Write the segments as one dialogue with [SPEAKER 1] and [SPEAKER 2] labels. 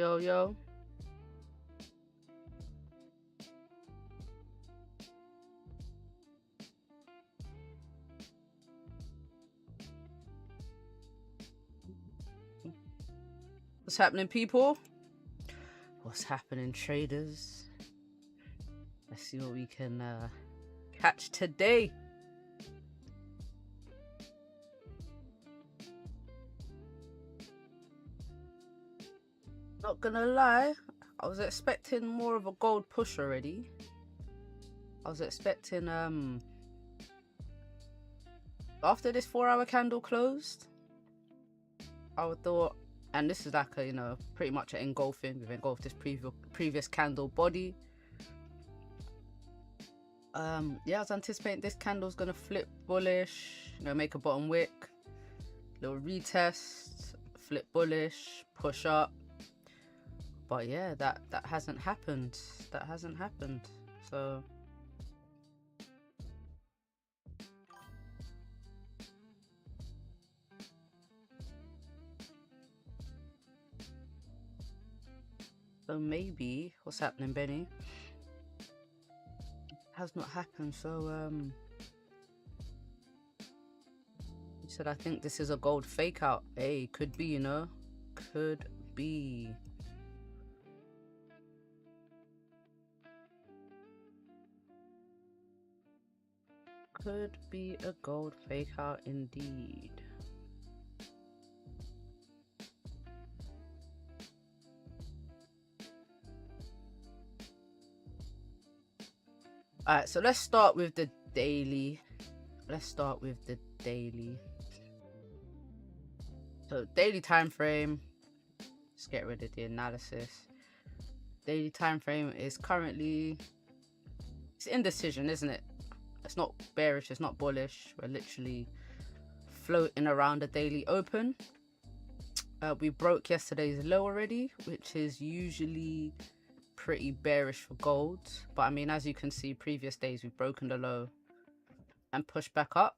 [SPEAKER 1] Yo, yo. What's happening, people? What's happening, traders? Let's see what we can catch today. Not gonna lie, I was expecting more of a gold push already. I was expecting after this 4-hour candle closed, I would thought, and this is like a, you know, pretty much an engulfing. We've engulfed this previous candle body. Yeah, I was anticipating this candle's gonna flip bullish, you know, make a bottom wick, little retest, flip bullish, push up. But yeah, that hasn't happened. That hasn't happened. So maybe what's happening, Benny? Has not happened. So he said, I think this is a gold fake out. Hey, could be, you know, could be. Could be a gold fake out indeed. Alright, so let's start with the daily. So daily time frame. Let's get rid of the analysis. Daily time frame is currently, it's indecision, isn't it? It's not bearish, it's not bullish. We're literally floating around the daily open. We broke yesterday's low already, which is usually pretty bearish for gold. But I mean, as you can see, previous days we've broken the low and pushed back up.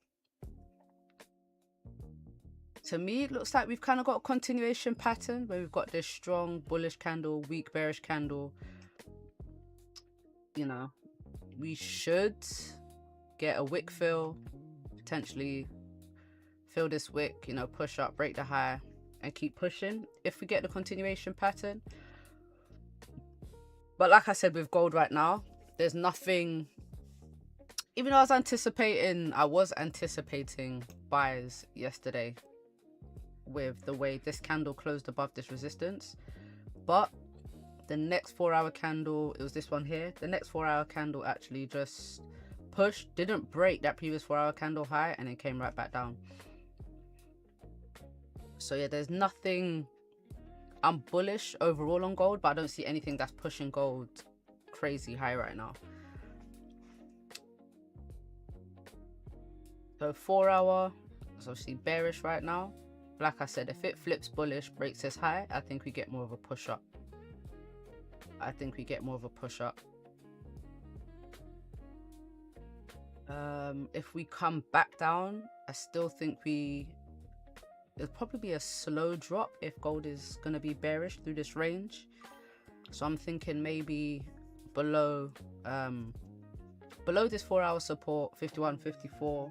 [SPEAKER 1] To me, it looks like we've kind of got a continuation pattern where we've got this strong bullish candle, weak bearish candle. You know, we should get a wick fill, potentially fill this wick, you know, push up, break the high and keep pushing if we get the continuation pattern. But like I said, with gold right now, there's nothing, even though I was anticipating buys yesterday with the way this candle closed above this resistance. But the next 4-hour candle, it was this one here, the next 4-hour candle actually just pushed, didn't break that previous 4-hour candle high, and then came right back down. So yeah, there's nothing. I'm bullish overall on gold, but I don't see anything that's pushing gold crazy high right now. So 4-hour is obviously bearish right now. Like I said, if it flips bullish, breaks this high, I think we get more of a push up. If we come back down, I still think it'll probably be a slow drop if gold is going to be bearish through this range. So I'm thinking maybe below this 4-hour support, 51.54,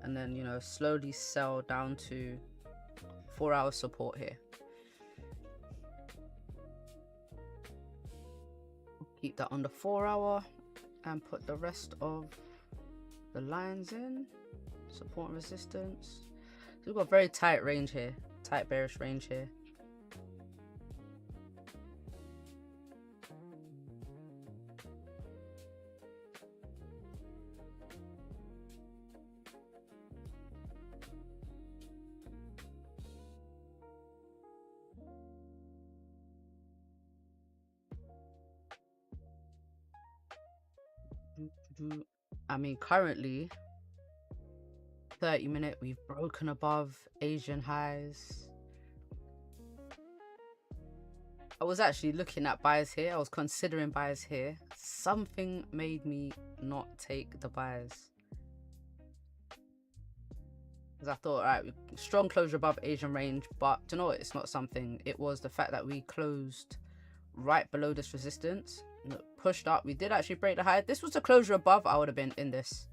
[SPEAKER 1] and then, you know, slowly sell down to 4-hour support here. Keep that on the 4-hour and put the rest of the lines in. Support and resistance. So we've got a very tight range here, tight bearish range here. I mean, currently 30-minute, we've broken above Asian highs. I was actually looking at buys here. I was considering buys here. Something made me not take the buys. because I thought, all right, strong closure above Asian range, but do you know what? It's not something. It was the fact that we closed right below this resistance, pushed up. We did actually break the high. This was a closure above. I would have been in this.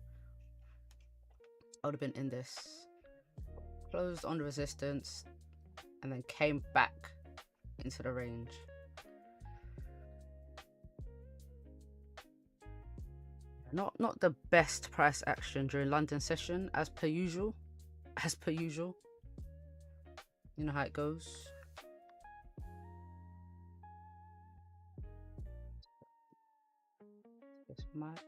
[SPEAKER 1] Closed on the resistance and then came back into the range. Not the best price action during London session, as per usual. You know how it goes. This mic.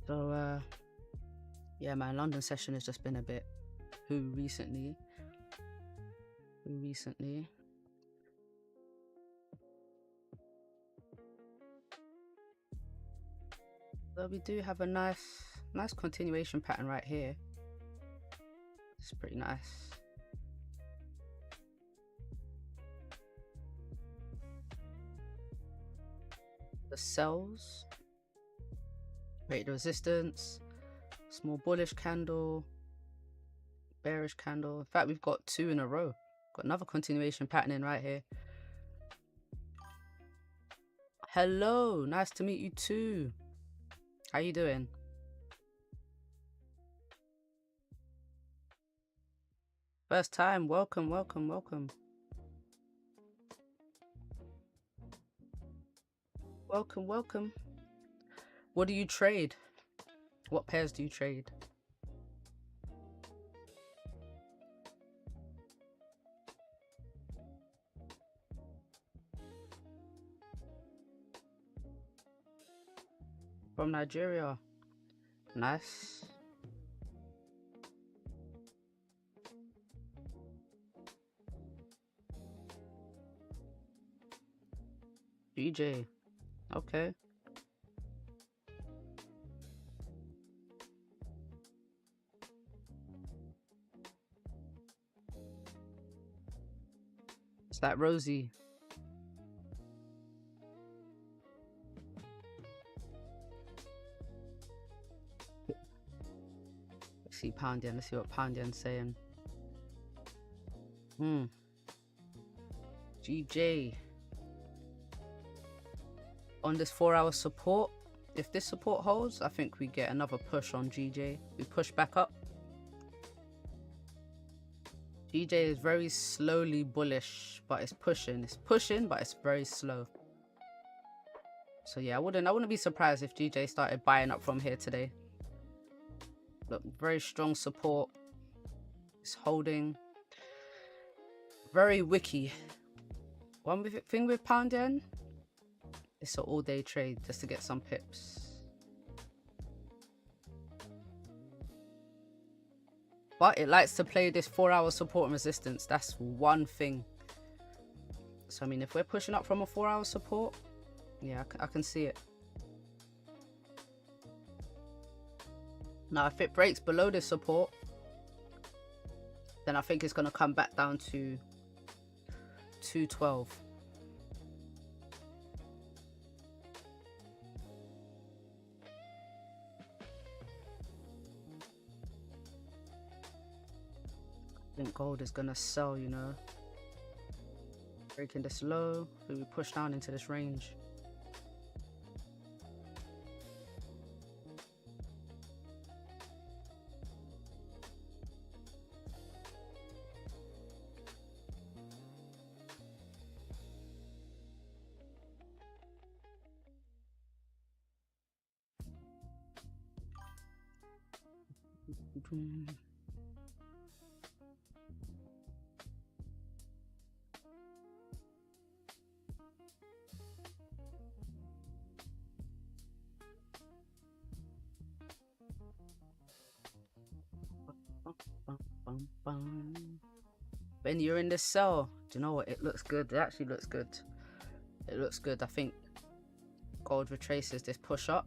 [SPEAKER 1] So yeah, man, London session has just been a bit recently. So we do have a nice continuation pattern right here. It's pretty nice. The sells, break the resistance, small bullish candle, bearish candle. In fact, we've got 2 in a row. Got another continuation pattern in right here. Hello, nice to meet you too. How you doing? First time, welcome. What do you trade? What pairs do you trade? From Nigeria. Nice. GJ. Okay. It's that Rosie. Let's see Pound Yen. Let's see what Pound Yen's saying. GJ. On this 4-hour support, if this support holds, I think we get another push on GJ. We push back up. GJ is very slowly bullish, but it's pushing. It's pushing, but it's very slow. So yeah, I wouldn't be surprised if GJ started buying up from here today. Look, very strong support. It's holding. Very wicky. One thing with Pound Yen, it's an all-day trade just to get some pips. But it likes to play this 4-hour support and resistance. That's one thing. So, I mean, if we're pushing up from a 4-hour support, yeah, I can see it. Now, if it breaks below this support, then I think it's going to come back down to 212. I think gold is gonna sell, you know. Breaking this low, so we push down into this range. When you're in this cell, do you know what? It looks good. It actually looks good. It looks good. I think gold retraces this push up.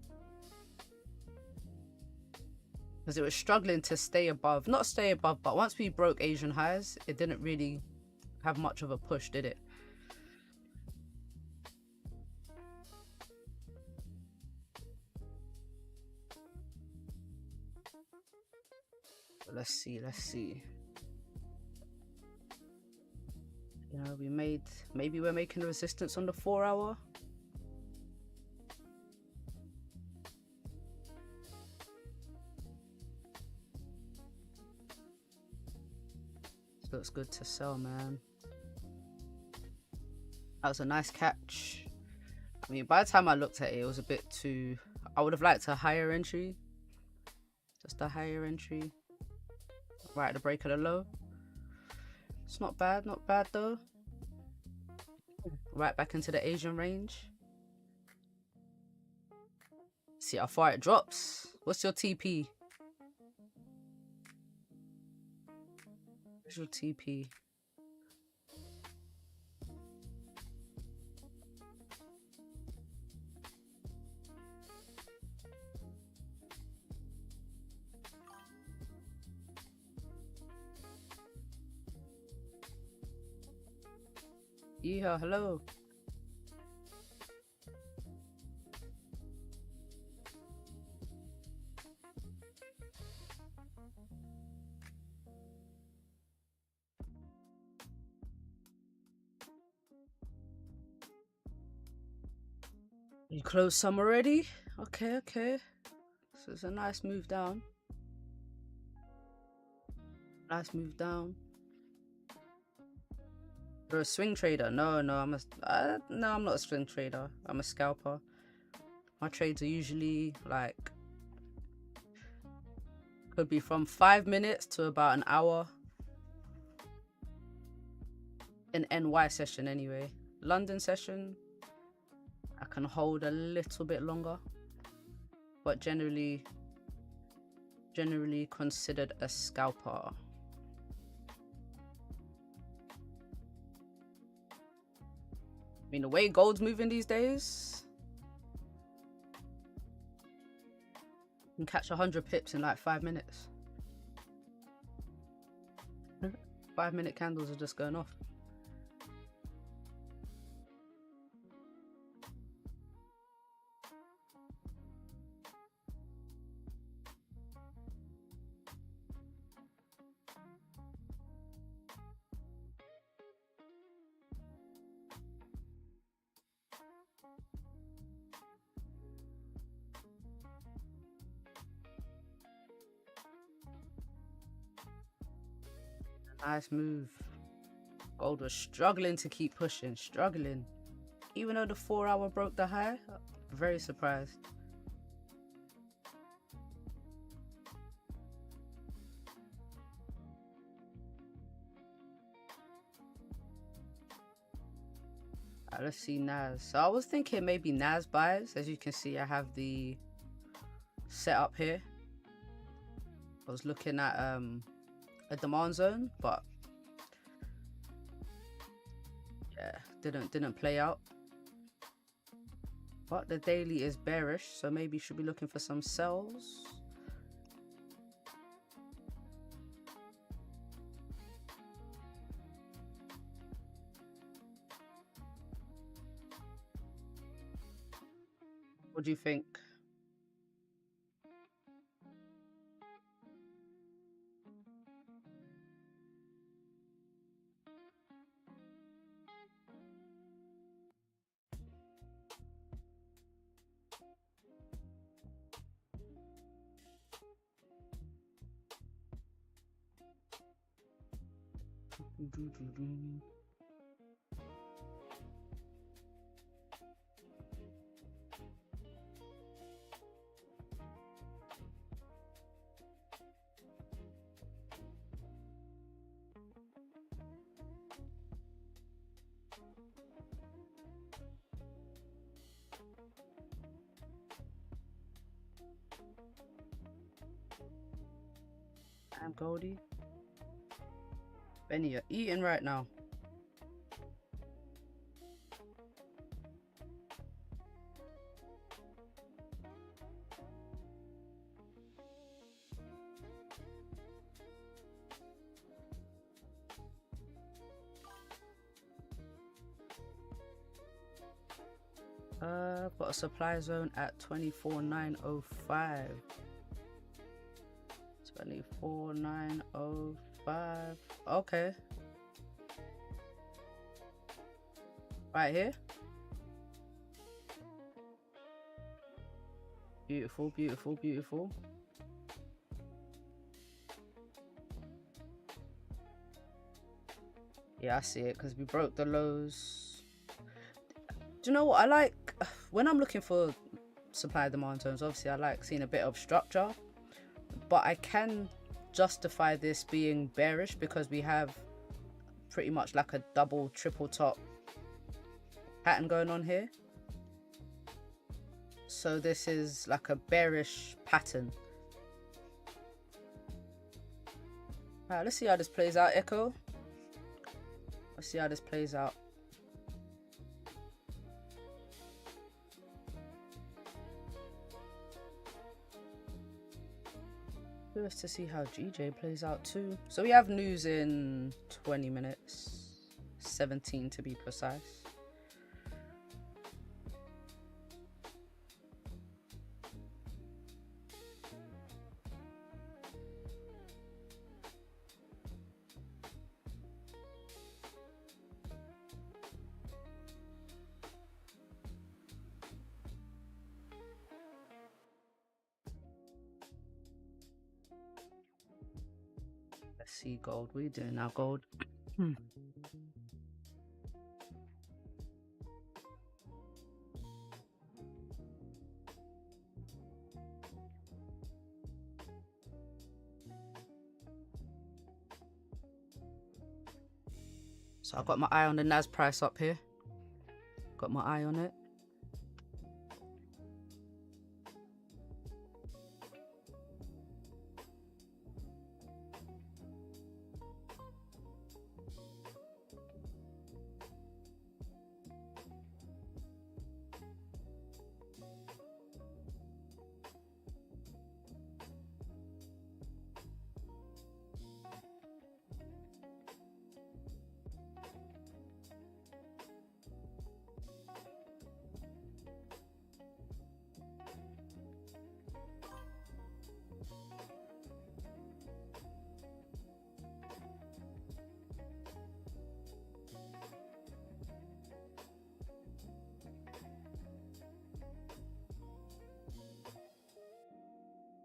[SPEAKER 1] because it was struggling to stay above, not stay above, but once we broke Asian highs, it didn't really have much of a push, did it? Let's see. You know, maybe we're making resistance on the 4 hour. This looks good to sell, man. That was a nice catch. I mean, by the time I looked at it, it was a bit too... I would have liked a higher entry. Just a higher entry. Right at the break of the low. It's not bad though. Right back into the Asian range. See how far it drops. What's your TP? Where's your TP? Yeah, hello. You closed some already? Okay. So it's a nice move down. Nice move down. You're a swing trader? No, I'm not a swing trader. I'm a scalper. My trades are usually like, could be from 5 minutes to about an hour. An NY session anyway. London session, I can hold a little bit longer, but generally considered a scalper. I mean, the way gold's moving these days, you can catch 100 pips in like 5 minutes. 5 minute candles are just going off. Nice move. Gold was struggling to keep pushing, struggling. Even though the 4 hour broke the high, very surprised. Alright, let's see NAS. So I was thinking maybe NAS buys. As you can see, I have the setup here. I was looking at a demand zone, but yeah, didn't play out. But the daily is bearish, so maybe should be looking for some sells. What do you think? I'm Goldie. Benny, you're eating right now. I've got a supply zone at 24,905. 24,905. Okay. Right here. Beautiful, beautiful, beautiful. Yeah, I see it because we broke the lows. Do you know what I like? When I'm looking for supply demand zones, obviously I like seeing a bit of structure, but I can justify this being bearish because we have pretty much like a double, triple top pattern going on here. So this is like a bearish pattern. Alright, let's see how this plays out, Echo. Let's see how this plays out. Curious to see how GJ plays out too. So we have news in 20 minutes, 17 to be precise. Let's see gold. What are you doing now, gold? So I've got my eye on the NAS price up here. Got my eye on it.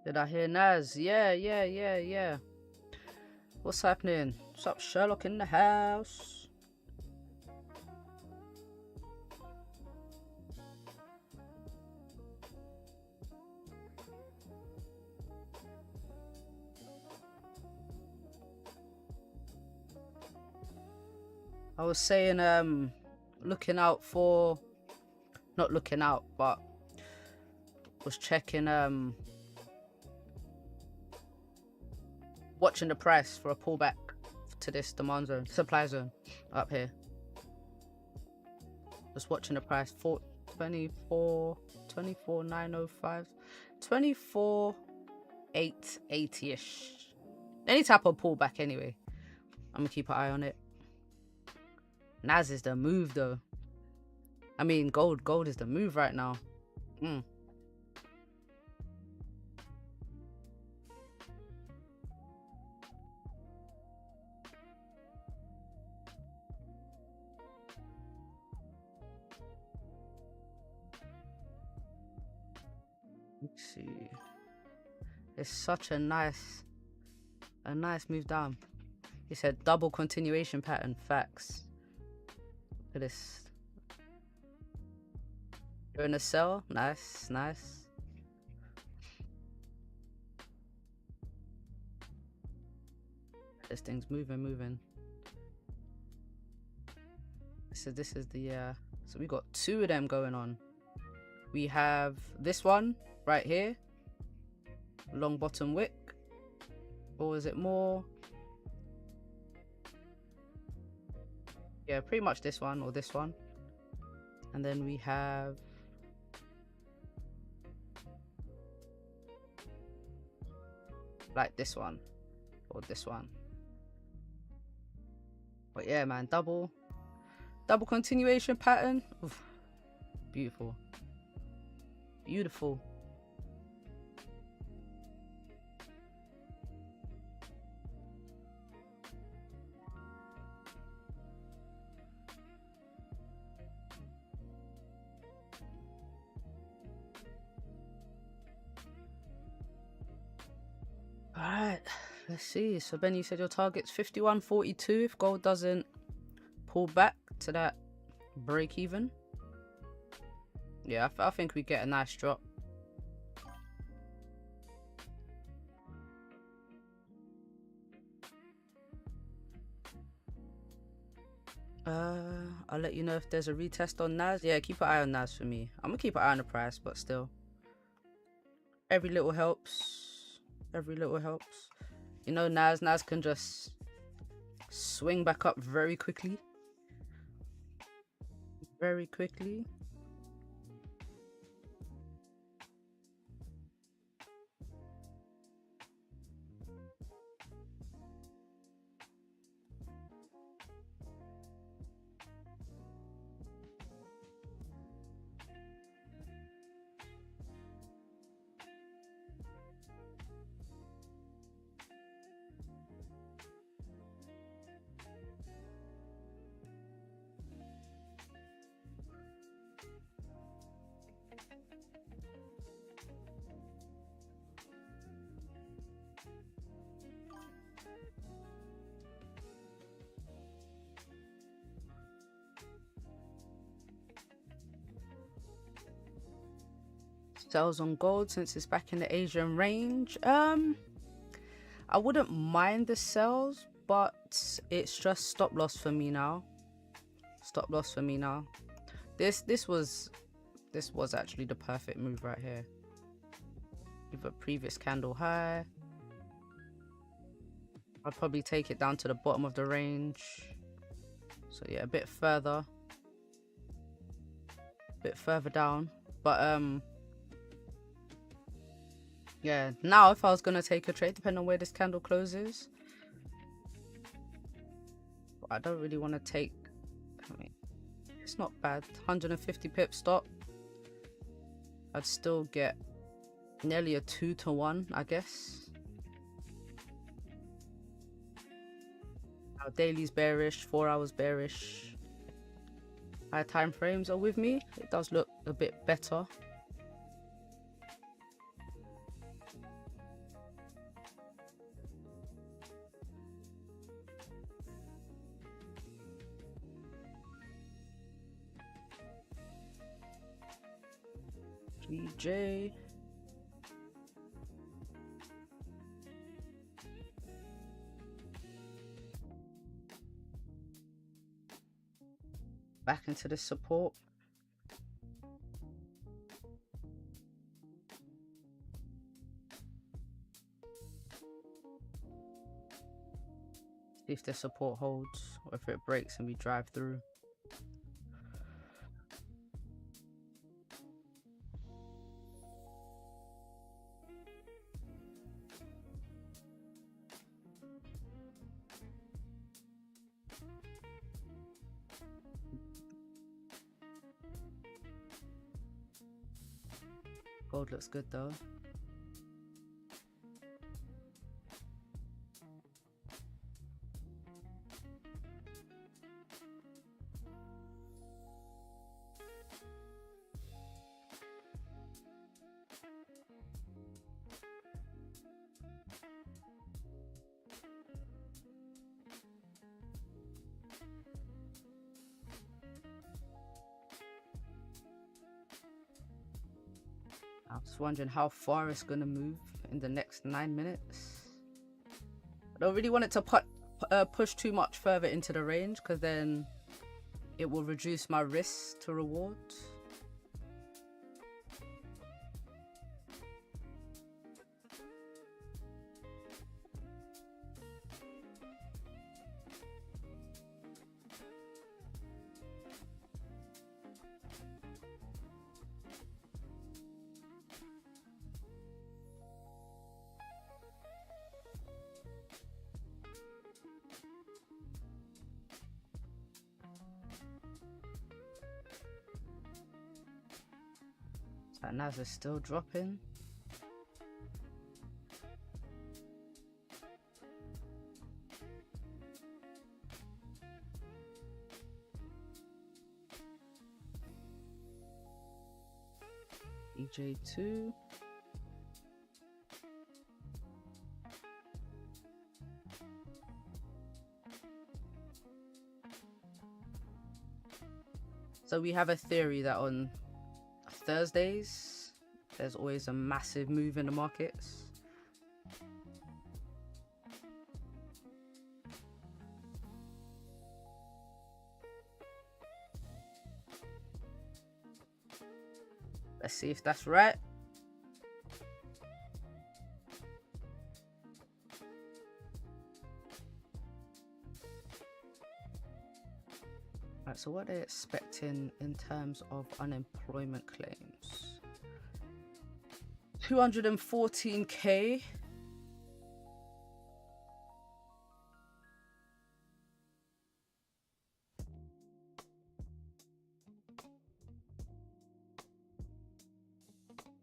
[SPEAKER 1] Did I hear Naz? Yeah. What's happening? What's up, Sherlock in the house? I was saying, looking out for, not looking out, but was checking, watching the price for a pullback to this demand zone, supply zone up here. Just watching the price for 24,905, 24,880-ish. Any type of pullback anyway. I'm gonna keep an eye on it. Naz is the move though. I mean, gold is the move right now. Let's see. It's such a nice move down. He said double continuation pattern. Facts. Look at this. You're in a sell. Nice. This thing's moving. So this is the so we got two of them going on. We have this one right here, long bottom wick, or is it more? Yeah, pretty much this one or this one. And then we have like this one or this one. But yeah, man, double continuation pattern. Oof, beautiful. Beautiful. Alright, let's see. So Ben, you said your target's 51.42 if gold doesn't pull back to that break even. Yeah, I think we get a nice drop. I'll let you know if there's a retest on NAS. Yeah, keep an eye on NAS for me. I'm gonna keep an eye on the price, but still. Every little helps. Every little helps. You know, NAS can just swing back up very quickly. Very quickly. Sells on gold since it's back in the Asian range. I wouldn't mind the sells, but it's just stop loss for me now. Stop loss for me now. This was actually the perfect move right here. Give a previous candle high. I'd probably take it down to the bottom of the range. So yeah, a bit further down. But yeah, now if I was gonna take a trade, depending on where this candle closes, I don't really want to take. I mean, it's not bad. 150 pip stop. I'd still get nearly a 2-to-1, I guess. Our daily's bearish, 4 hours bearish. Higher time frames are with me. It does look a bit better. GJ. Back into the support. See if the support holds or if it breaks and we drive through. Gold looks good though. I was wondering how far it's gonna move in the next 9 minutes. I don't really want it to push too much further into the range, because then it will reduce my risk to reward. That NAS is still dropping. EJ2. So we have a theory that on Thursdays, there's always a massive move in the markets. Let's see if that's right. Right, so what are they expecting in terms of unemployment claims? 214K.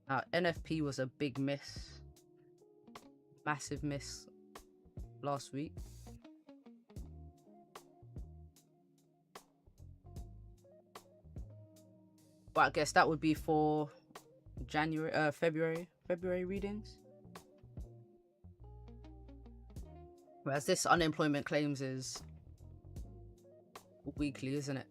[SPEAKER 1] Now, NFP was a big miss. Massive miss last week. Well, I guess that would be for February readings. Whereas this unemployment claims is weekly, isn't it?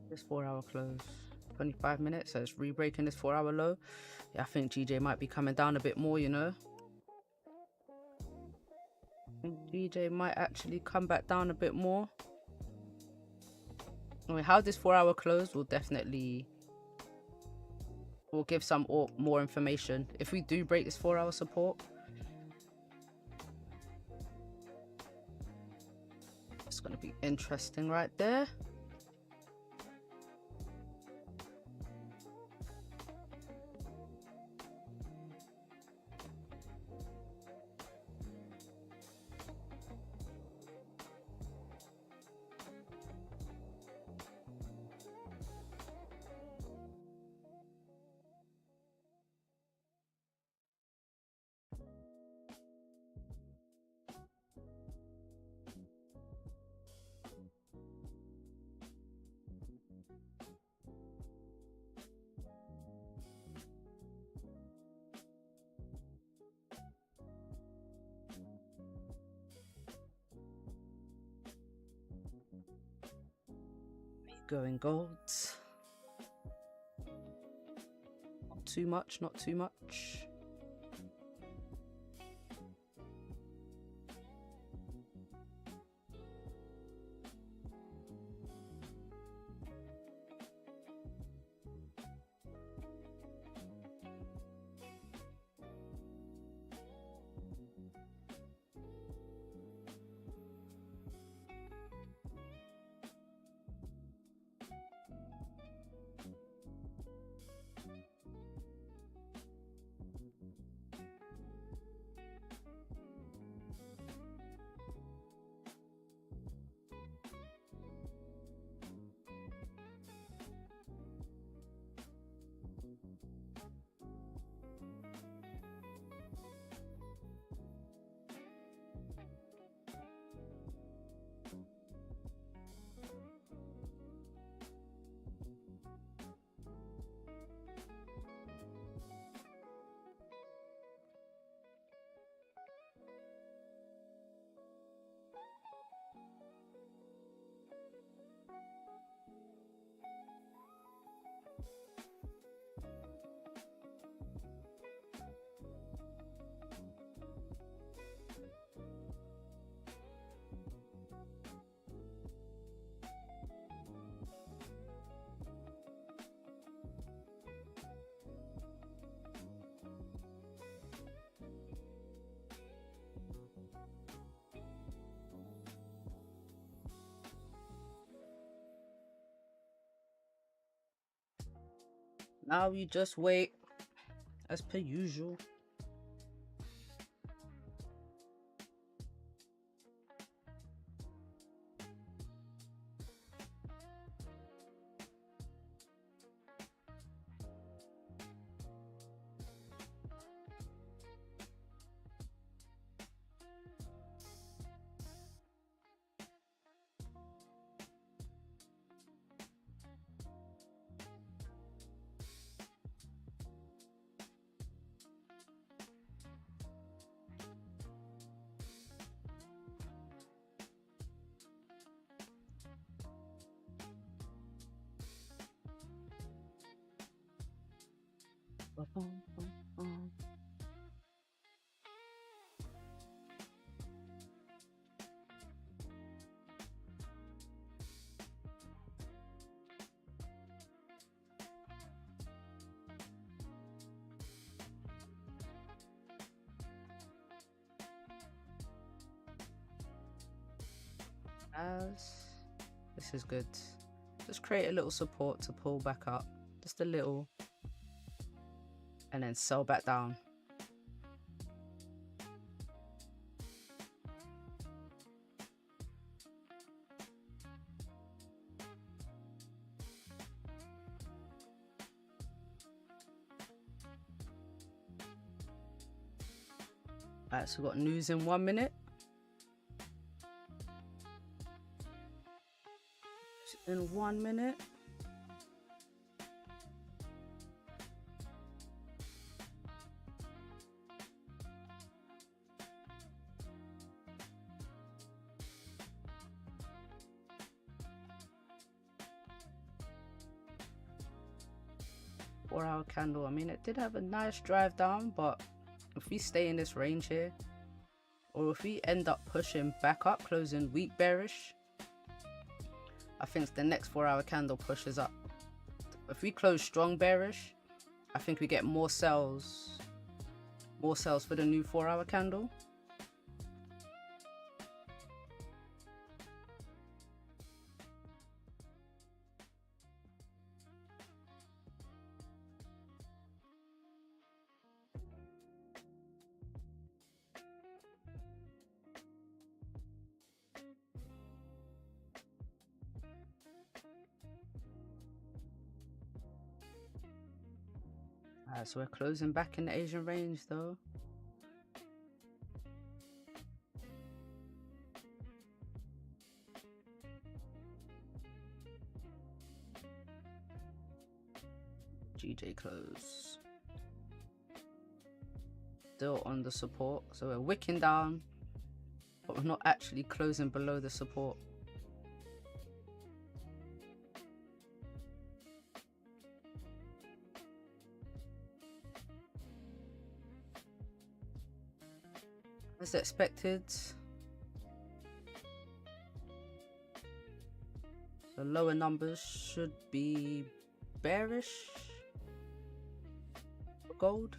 [SPEAKER 1] This 4-hour close, 25 minutes, so it's re-breaking this 4-hour low. Yeah, I think GJ might be coming down a bit more, you know. I think GJ might actually come back down a bit more. I mean, how this 4-hour close will definitely give some more information. If we do break this 4-hour support, it's going to be interesting right there. Going golds. Not too much, not too much. Now we just wait as per usual. This is good. Just create a little support to pull back up, just a little, and then sell back down. Alright, so we've got news in 1 minute. In 1 minute. Four-hour candle. I mean, it did have a nice drive down, but if we stay in this range here, or if we end up pushing back up, closing weak bearish, I think the next 4-hour candle pushes up. If we close strong bearish, I think we get more sells for the new 4-hour candle. Alright, so we're closing back in the Asian range though. GJ close. Still on the support, so we're wicking down, but we're not actually closing below the support. As expected, the lower numbers should be bearish for gold.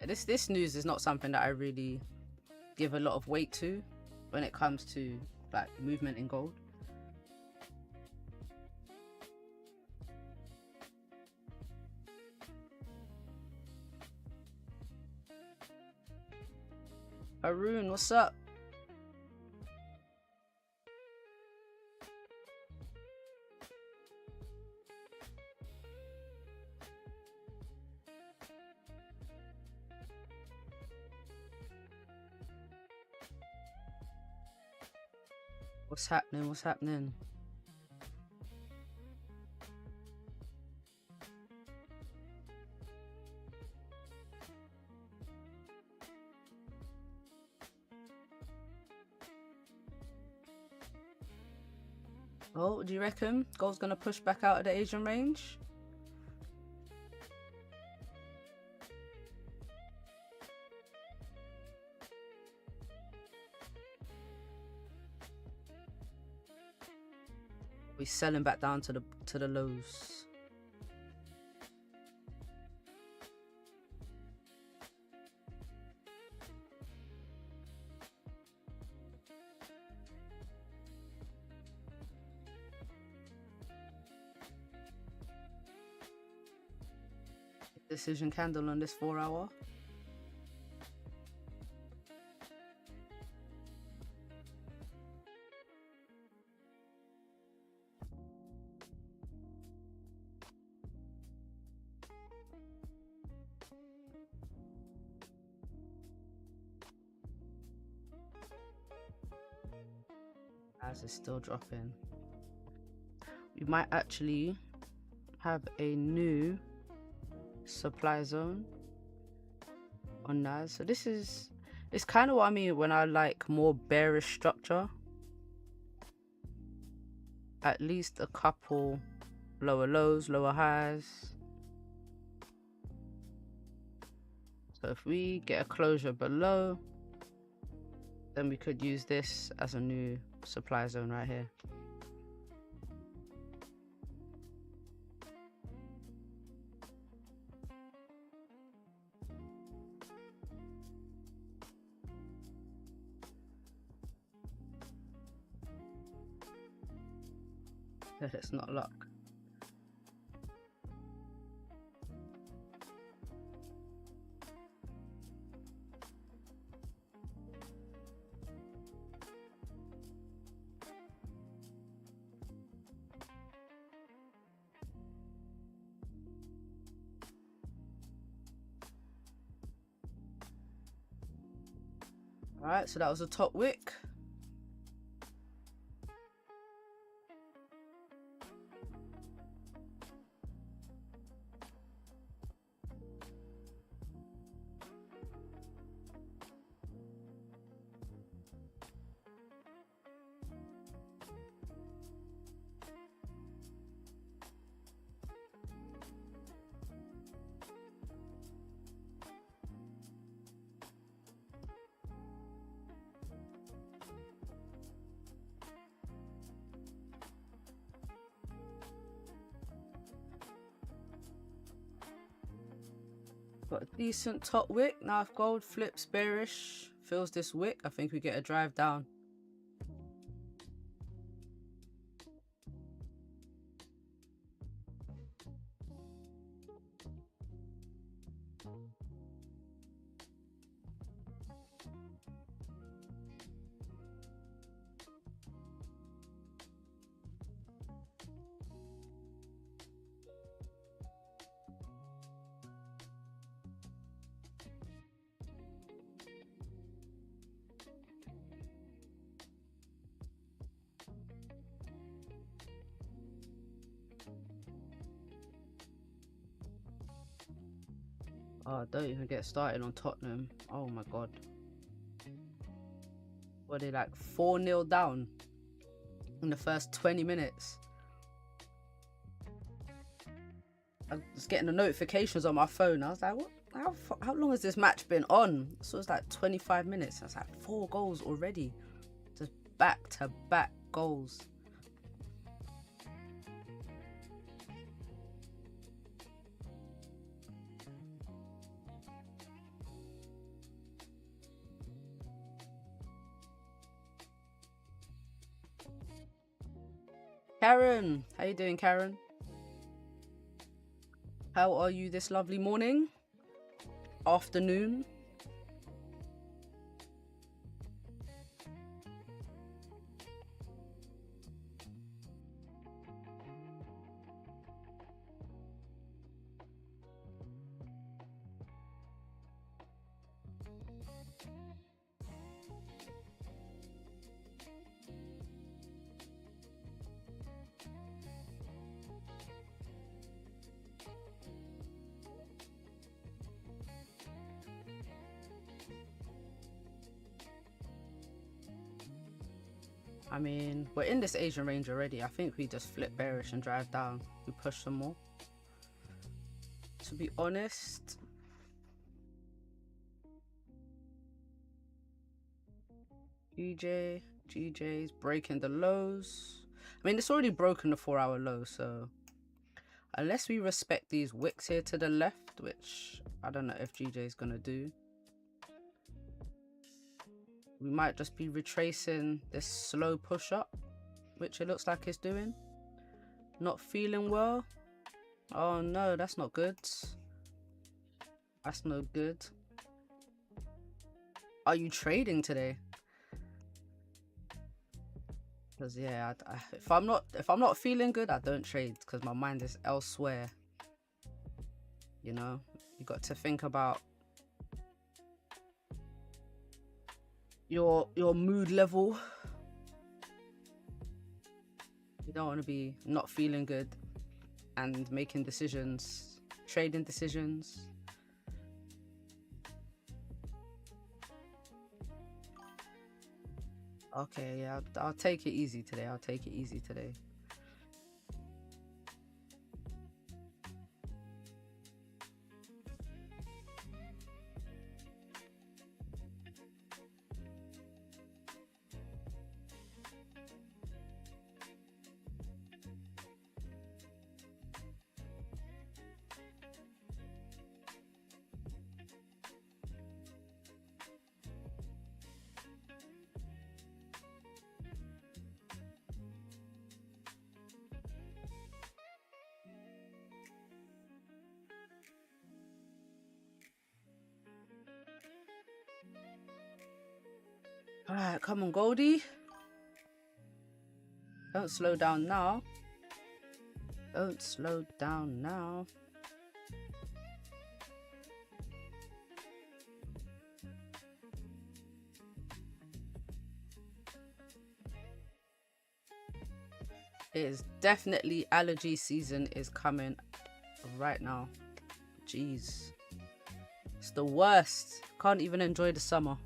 [SPEAKER 1] This news is not something that I really give a lot of weight to when it comes to like movement in gold. Arun, what's up? What's happening? What's happening? Oh, do you reckon gold's gonna push back out of the Asian range? We're selling back down to the lows. Decision candle on this 4 hour. As it's still dropping, we might actually have a new supply zone on NAS. So it's kind of what I mean when I like more bearish structure. At least a couple lower lows, lower highs. So if we get a closure below, then we could use this as a new supply zone right here. It's not luck. Alright, so that was a top wick. Got a decent top wick. Now if gold flips bearish, fills this wick, I think we get a drive down. Oh, don't even get started on Tottenham. Oh my god. Were they like 4-0 down in the first 20 minutes? I was getting the notifications on my phone. I was like, what? How long has this match been on? So it's like 25 minutes. I was like, 4 goals already. Just back-to-back goals. Karen, how you doing, Karen? How are you this lovely morning? Afternoon? I mean, we're in this Asian range already. I think we just flip bearish and drive down. We push some more. To be honest, GJ's breaking the lows. I mean, it's already broken the 4-hour low, so unless we respect these wicks here to the left, which I don't know if GJ is gonna do, we might just be retracing this slow push up, which it looks like it's doing. Not feeling well. Oh no, that's not good. That's no good. Are you trading today? Because yeah, if I'm not feeling good, I don't trade because my mind is elsewhere. You know, you got to think about your mood level. You don't want to be not feeling good and making decisions, trading decisions. Okay, yeah, I'll take it easy today. I'll take it easy today. All right, come on, Goldie. Don't slow down now. Don't slow down now. It is definitely allergy season is coming right now. Jeez. It's the worst. Can't even enjoy the summer.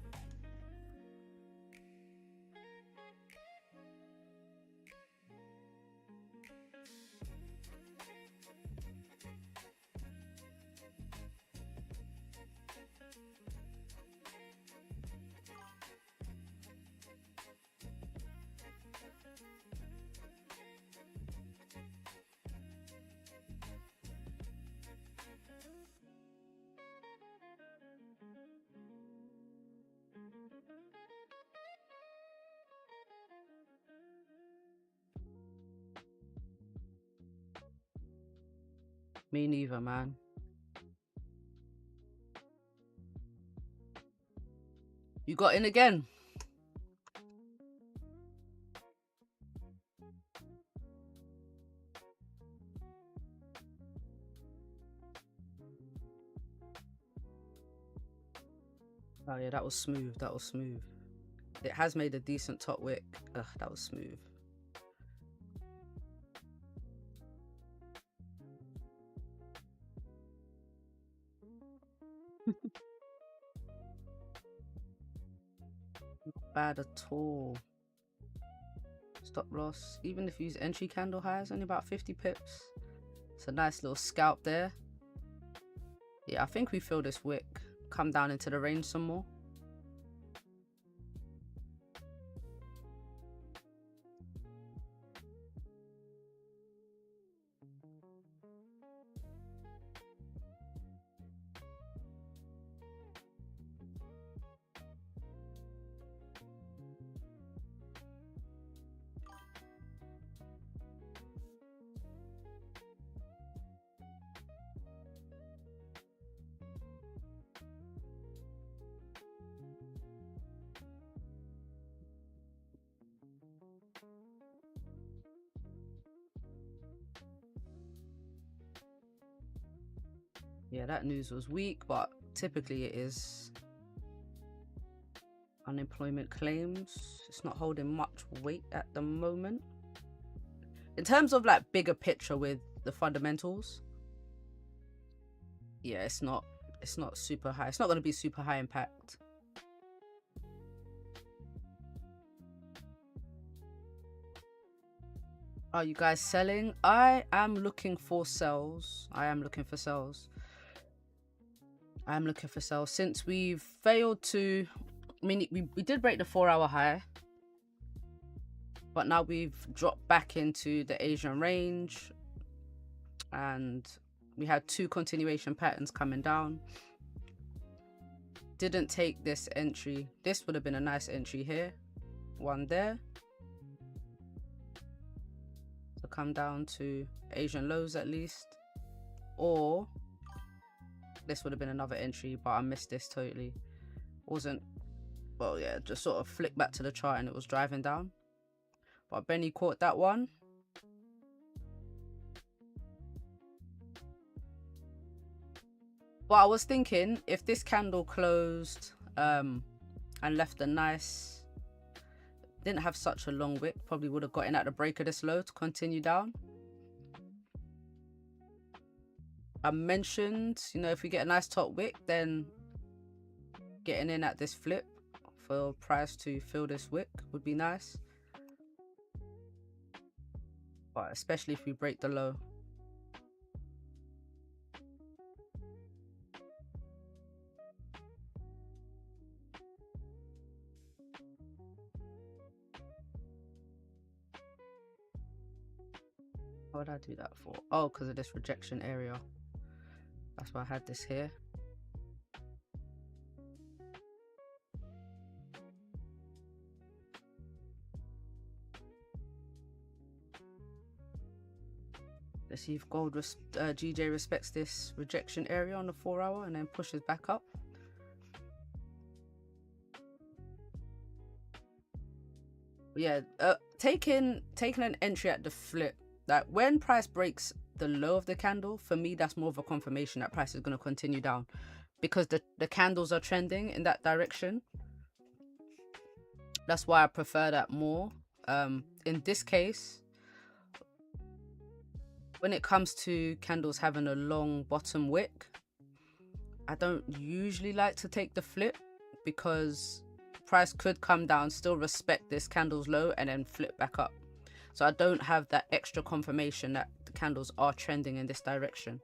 [SPEAKER 1] Me neither, man. You got in again. Oh yeah, that was smooth. That was smooth. It has made a decent top wick. Ugh, that was smooth. Not bad at all. Stop loss. Even if you use entry candle highs, only about 50 pips. It's a nice little scalp there. Yeah, I think we feel this wick come down into the range some more. Yeah, that news was weak, but typically it is. Unemployment claims, it's not holding much weight at the moment. In terms of like bigger picture with the fundamentals, yeah, it's not super high. It's not going to be super high impact. Are you guys selling? I am looking for sells. I am looking for sells. Since we've failed to, I mean, we did break the 4-hour high, but now we've dropped back into the Asian range, and we had 2 continuation patterns coming down. Didn't take this entry. This would have been a nice entry here. One there. So come down to Asian lows at least. Or this would have been another entry, but I missed this totally. Wasn't, well, yeah, just sort of flicked back to the chart and it was driving down. But Benny caught that one. But I was thinking, if this candle closed and left a nice, didn't have such a long wick, probably would have got in at the break of this low to continue down. I mentioned, you know, if we get a nice top wick, then getting in at this flip for price to fill this wick would be nice. But especially if we break the low. What would I do that for? Oh, because of this rejection area. That's why I had this here. Let's see if gold GJ respects this rejection area on the 4 hour and then pushes back up. Yeah, taking an entry at the flip. Like when price breaks the low of the candle, for me that's more of a confirmation that price is going to continue down, because the candles are trending in that direction. That's why I prefer that more. In this case, when it comes to candles having a long bottom wick, I don't usually like to take the flip, because price could come down, still respect this candle's low and then flip back up. So I don't have that extra confirmation that the candles are trending in this direction.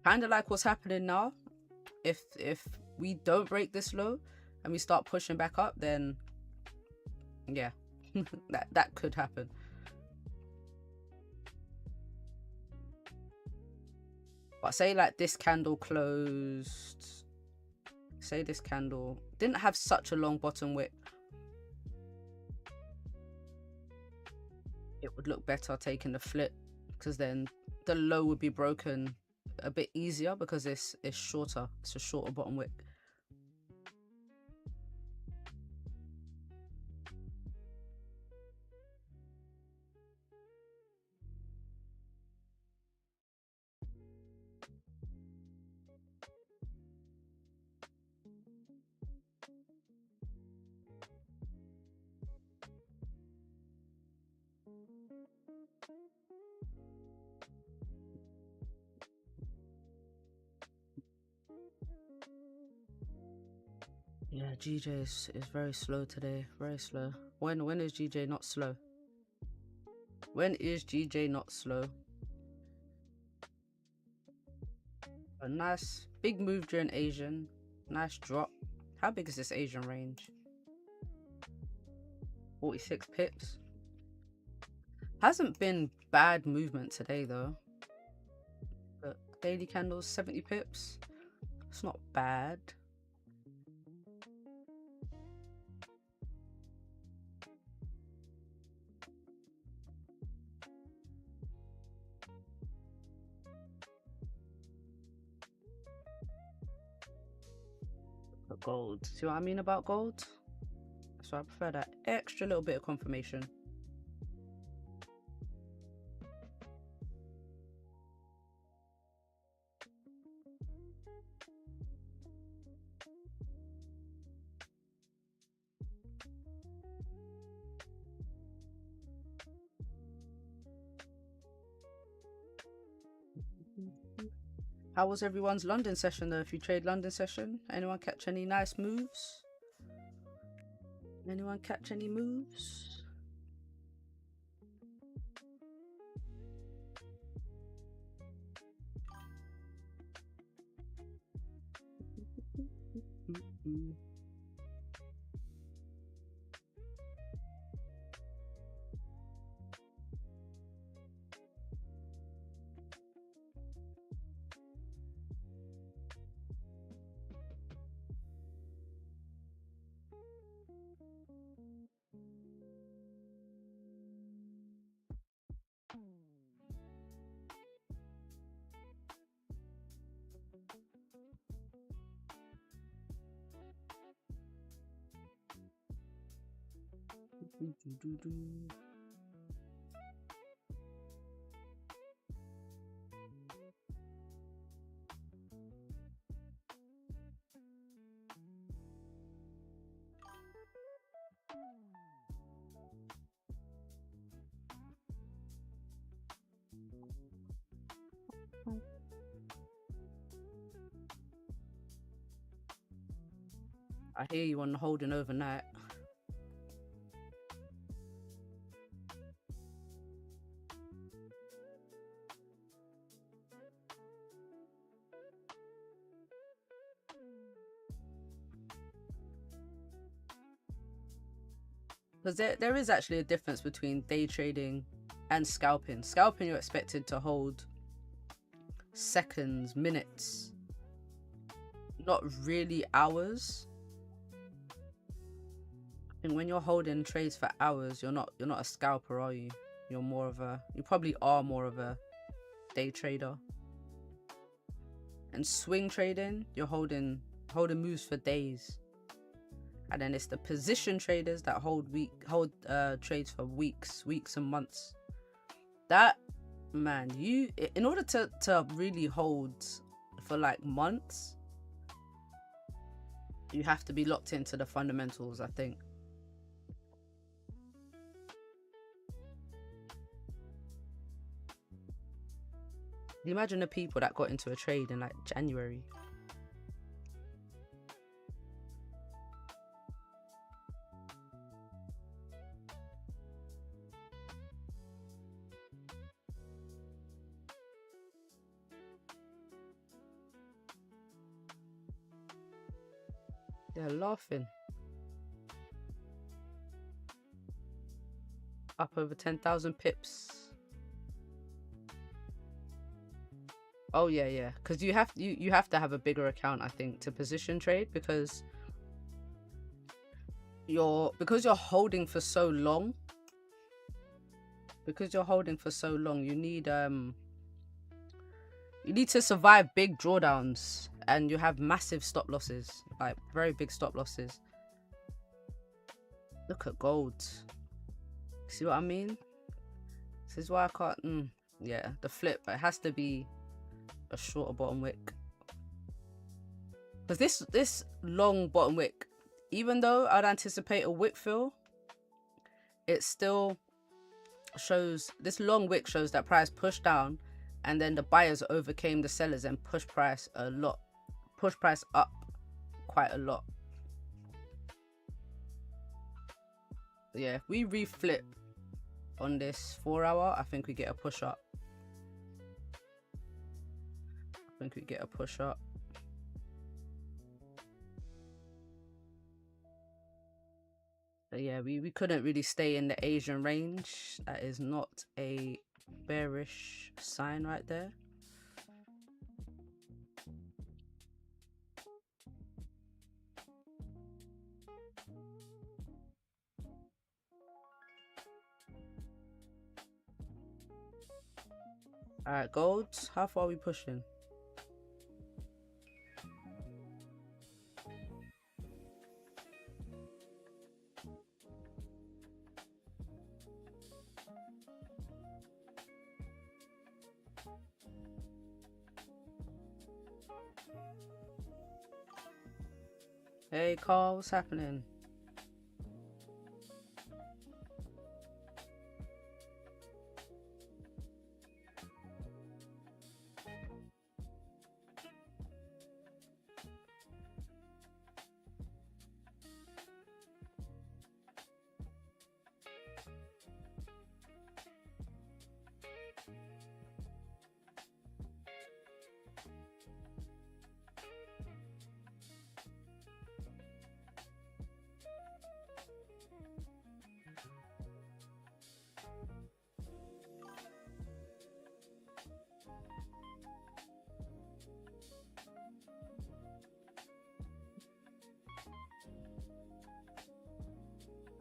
[SPEAKER 1] Kind of like what's happening now. If we don't break this low and we start pushing back up, then yeah, that could happen. But say like this candle closed, say this candle didn't have such a long bottom wick, it would look better taking the flip, because then the low would be broken a bit easier because it's shorter. It's a shorter bottom wick. Yeah, GJ is very slow today. Very slow. When is GJ not slow? When is GJ not slow? A nice big move during Asian. Nice drop. How big is this Asian range? 46 pips. Hasn't been bad movement today though. But daily candles 70 pips. It's not bad. But gold. See what I mean about gold? So I prefer that extra little bit of confirmation. How was everyone's London session though? If you trade London session, anyone catch any nice moves? Anyone catch any moves? I hear you on holding overnight. Because there is actually a difference between day trading and scalping. Scalping, you're expected to hold seconds, minutes, not really hours. And when you're holding trades for hours, you're not a scalper, are you? You probably are more of a day trader. And swing trading, you're holding moves for days. And then it's the position traders that hold trades for weeks and months. That, man, in order to really hold for like months, you have to be locked into the fundamentals, I think. You imagine the people that got into a trade in like January. They're laughing. Up over 10,000 pips. Oh yeah, because you have to have a bigger account, I think, to position trade, because you're holding for so long. You need to survive big drawdowns, and you have massive stop losses, like very big stop losses. Look at gold. See what I mean? This is why I can't. Yeah, the flip. It has to be a shorter bottom wick, because this long bottom wick, even though I'd anticipate a wick fill, it still shows, this long wick shows that price pushed down, and then the buyers overcame the sellers and pushed price up quite a lot. Yeah, if we reflip on this 4 hour, I think we get a push up. But yeah, we couldn't really stay in the Asian range. That is not a bearish sign right there. All right, gold, how far are we pushing? Hey Carl, what's happening?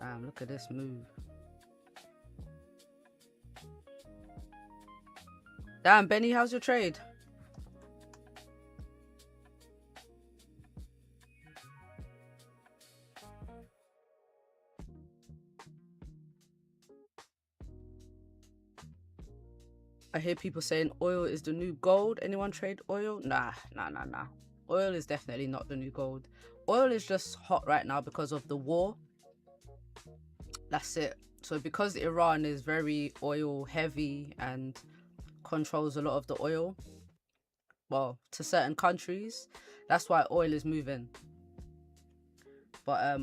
[SPEAKER 1] Damn, look at this move. Damn, Benny, how's your trade? hear people saying oil is the new gold. Anyone trade oil? Nah. Oil is definitely not the new gold. Oil is just hot right now because of the war. That's it. So because Iran is very oil heavy and controls a lot of the oil, well, to certain countries, that's why oil is moving. But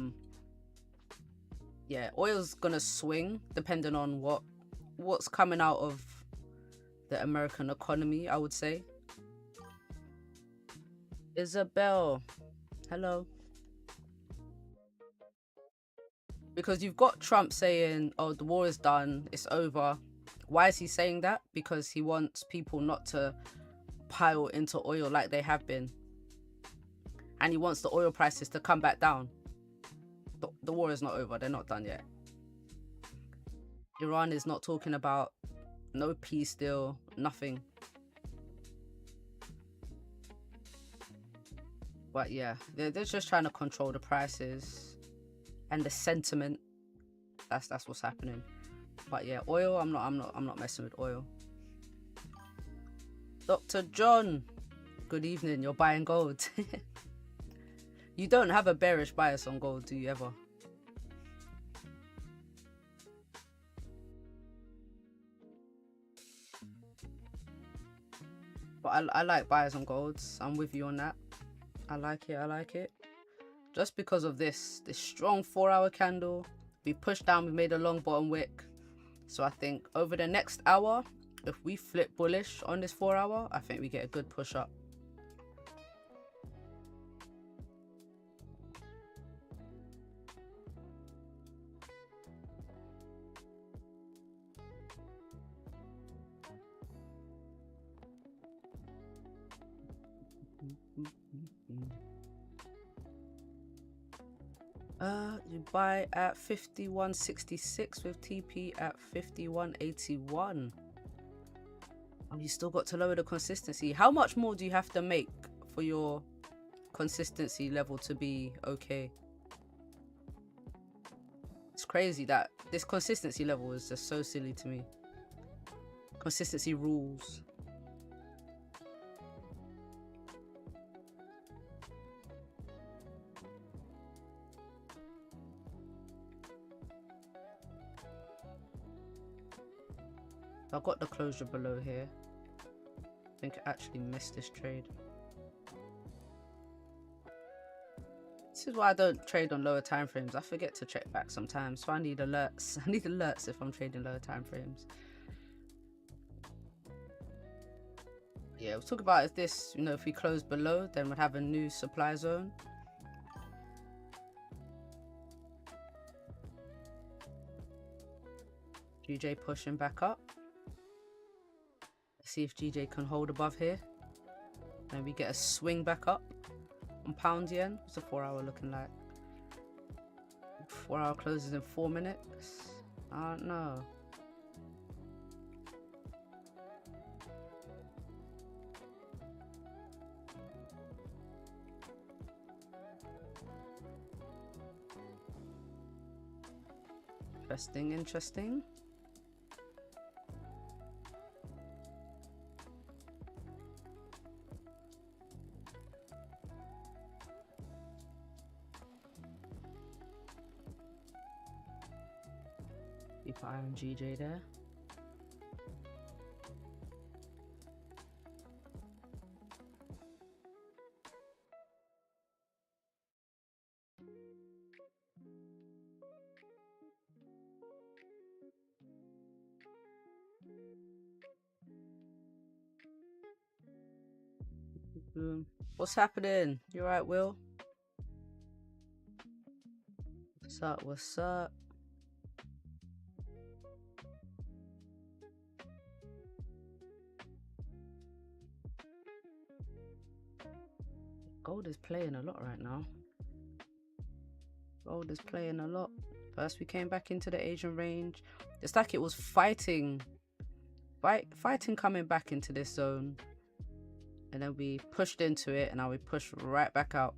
[SPEAKER 1] yeah, oil's gonna swing depending on what's coming out of the American economy, I would say. Isabel, hello. Because you've got Trump saying, oh, the war is done, it's over. Why is he saying that? Because he wants people not to pile into oil like they have been. And he wants the oil prices to come back down. The war is not over. They're not done yet. Iran is not talking about no peace deal, nothing. But yeah, they're just trying to control the prices and the sentiment. That's what's happening. But yeah, oil, I'm not messing with oil. Dr. John, good evening. You're buying gold. You don't have a bearish bias on gold, do you ever? But I like buys on golds. I'm with you on that. I like it. Just because of this strong 4-hour candle, we pushed down, we made a long bottom wick. So I think over the next hour, if we flip bullish on this 4-hour, I think we get a good push up. You buy at 51.66 with TP at 51.81. Oh, you still got to lower the consistency. How much more do you have to make for your consistency level to be okay? It's crazy that this consistency level is just so silly to me. Consistency rules. I got the closure below here. I think I actually missed this trade. This is why I don't trade on lower time frames. I forget to check back sometimes, so I need alerts. I need alerts if I'm trading lower time frames. Yeah, we'll talk about if this, if we close below, then we'd have a new supply zone. GJ pushing back up. Let's see if GJ can hold above here. And we get a swing back up on pound yen. What's the 4-hour looking like? 4-hour closes in 4 minutes. I don't know. Interesting. Keep an eye on GJ there. What's happening? You alright, Will? What's up? Gold is playing a lot right now. Gold is playing a lot. First we came back into the Asian range. It's like it was fighting coming back into this zone. And then we pushed into it, and now we push right back out.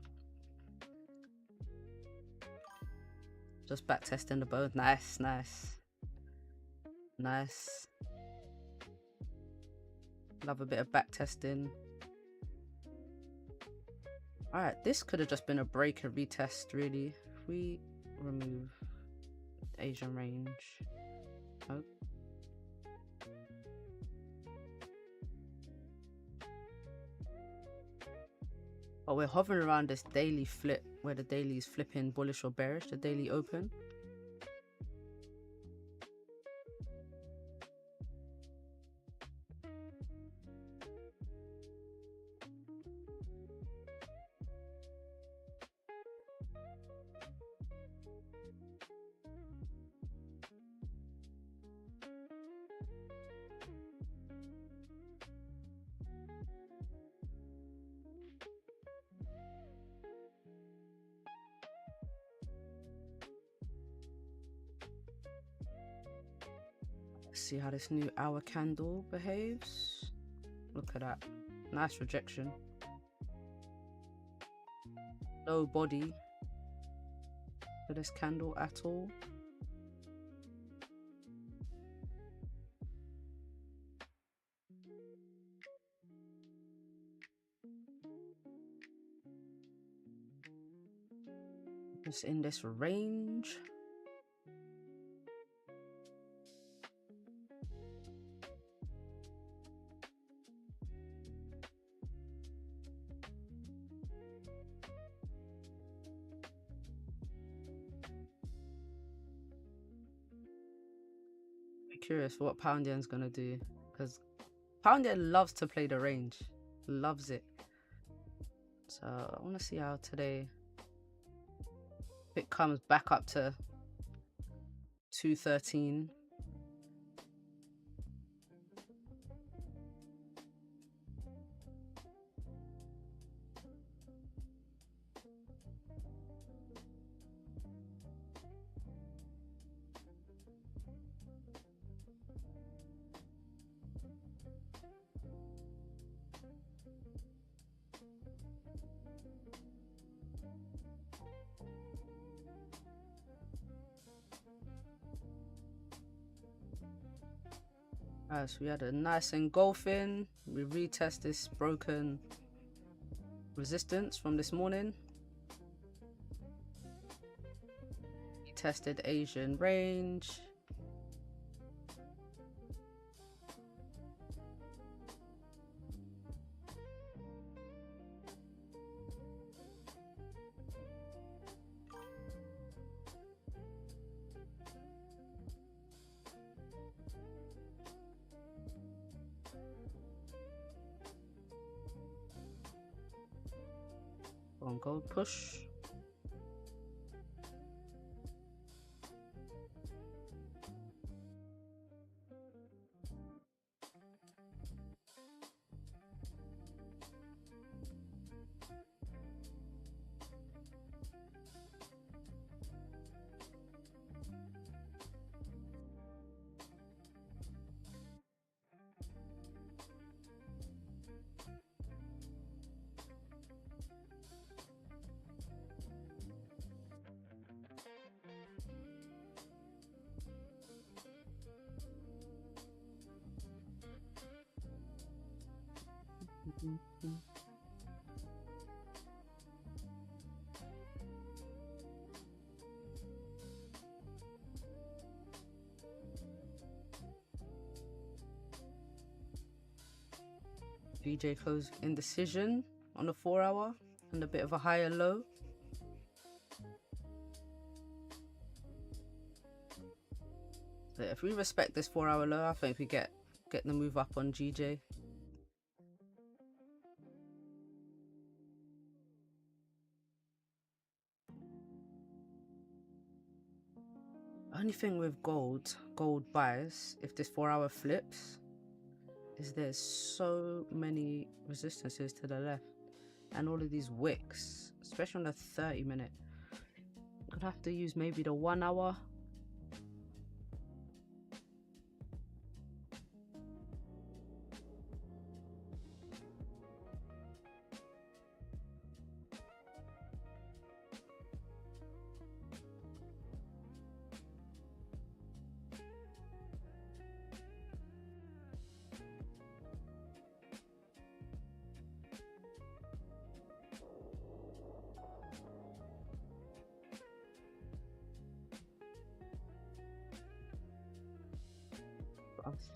[SPEAKER 1] Just back testing the bow. Nice. 。Love a bit of back testing. Alright, this could have just been a break and retest, really. If we remove Asian range. Oh. But we're hovering around this daily flip, where the daily is flipping bullish or bearish, the daily open. See how this new hour candle behaves. Look at that. Nice rejection. No body for this candle at all. Just in this range. Curious what Pound Yen's gonna do, because Pound Yen loves to play the range, loves it. So I want to see how today if it comes back up to 213. Alright, so we had a nice engulfing. We retest this broken resistance from this morning. We tested Asian range. On gold push. VJ close indecision on the 4 hour and a bit of a higher low. So if we respect this 4 hour low, I think we get the move up on GJ. Only thing with gold buys, if this 4 hour flips, is there's so many resistances to the left and all of these wicks, especially on the 30-minute. I'm gonna have to use maybe the 1 hour.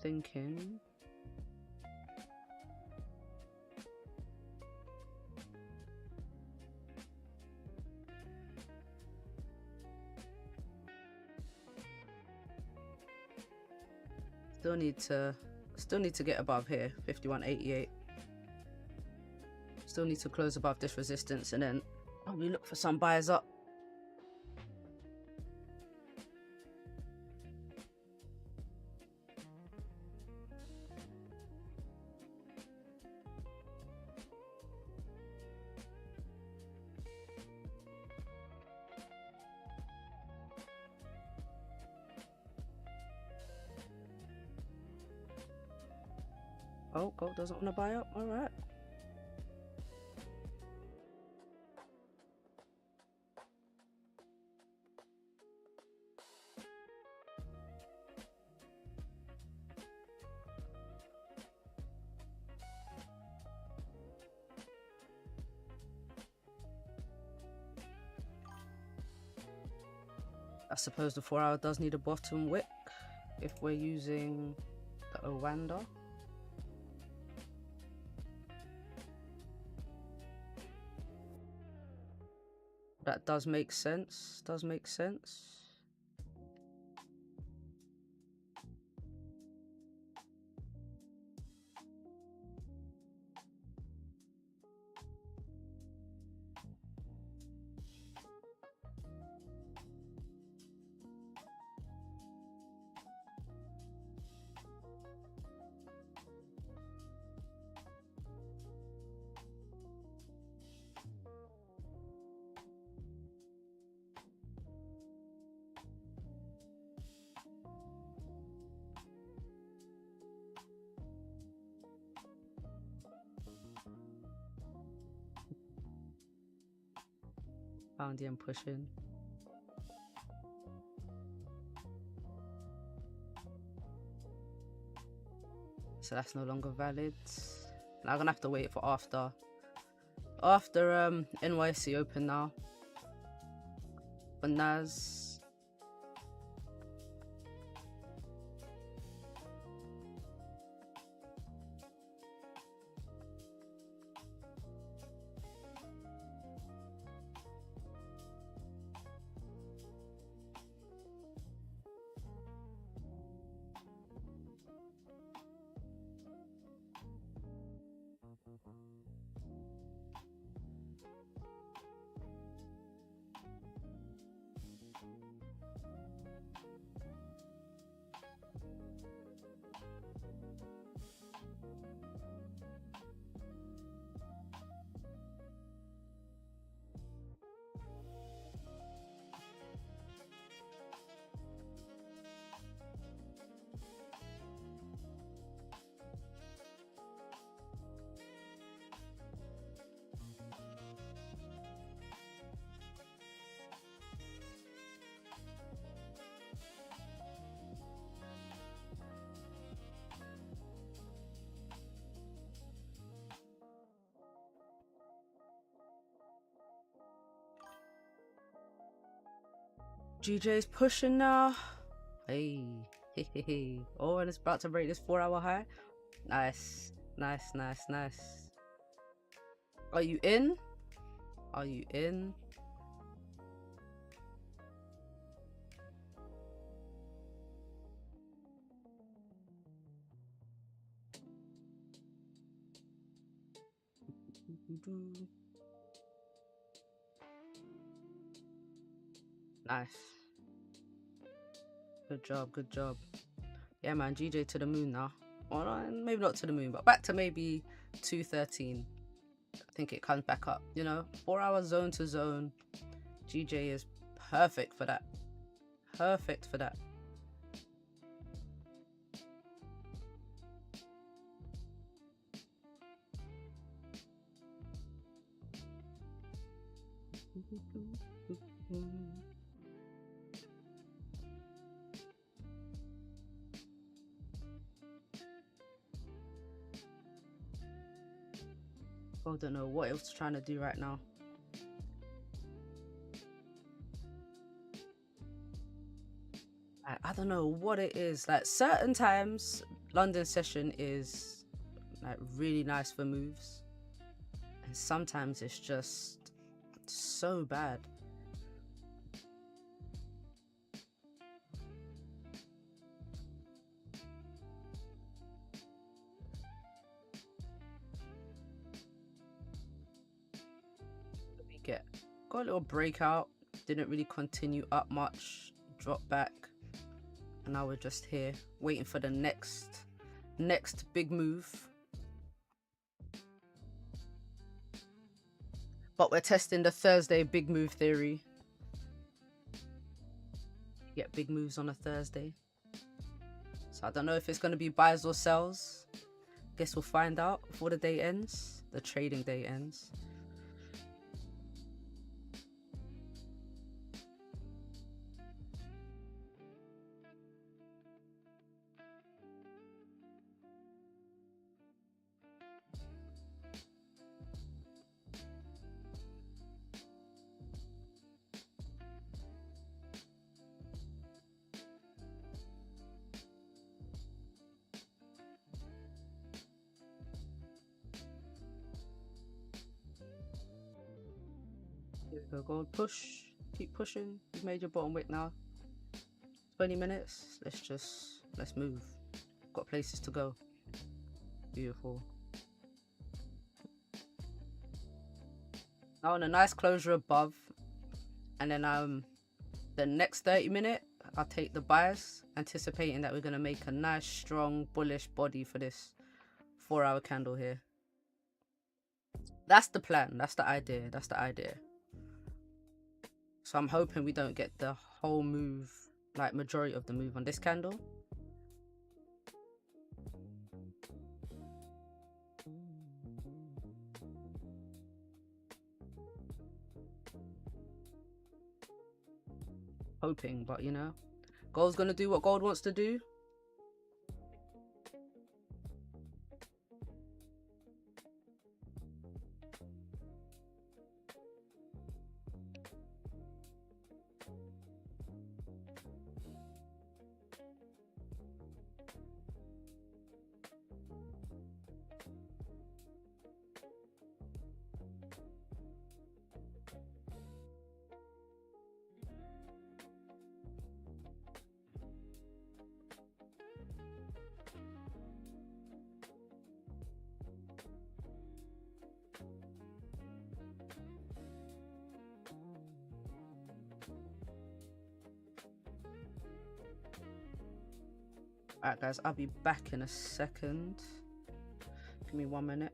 [SPEAKER 1] thinking. Still need to get above here, 51.88. Still need to close above this resistance and then probably look for some buyers up. Oh, gold doesn't want to buy up. All right. I suppose the 4 hour does need a bottom wick if we're using the Owanda. That does make sense. Does make sense. Boundy and pushing. So that's no longer valid. Now I'm gonna have to wait for after NYC open now. For Nas. GJ's pushing now. Hey. Oh, and it's about to break this 4 hour high. Nice. Nice, nice, nice. Are you in? Are you in? Nice. Good job, good job. Yeah, man, GJ to the moon now. Well, maybe not to the moon, but back to maybe 213. I think it comes back up, you know? 4 hours zone to zone. GJ is perfect for that. Perfect for that. I don't know what it's trying to do right now. I don't know what it is. Like certain times London session is like really nice for moves, and sometimes it's just so bad. Got a little breakout, didn't really continue up much, dropped back, and now we're just here waiting for the next big move. But we're testing the Thursday big move theory. Get big moves on a Thursday, so I don't know if it's going to be buys or sells. Guess we'll find out before the day ends, the trading day ends. Here we go, gold push, keep pushing. You've made your bottom wick now. 20 minutes, let's move. Got places to go. Beautiful. Now on a nice closure above, and then the next 30-minute I'll take the buys, anticipating that we're going to make a nice strong bullish body for this 4-hour candle here. That's the plan, that's the idea, so I'm hoping we don't get the whole move, like majority of the move on this candle. Hoping, but you know, gold's gonna do what gold wants to do. Alright guys, I'll be back in a second. Give me 1 minute.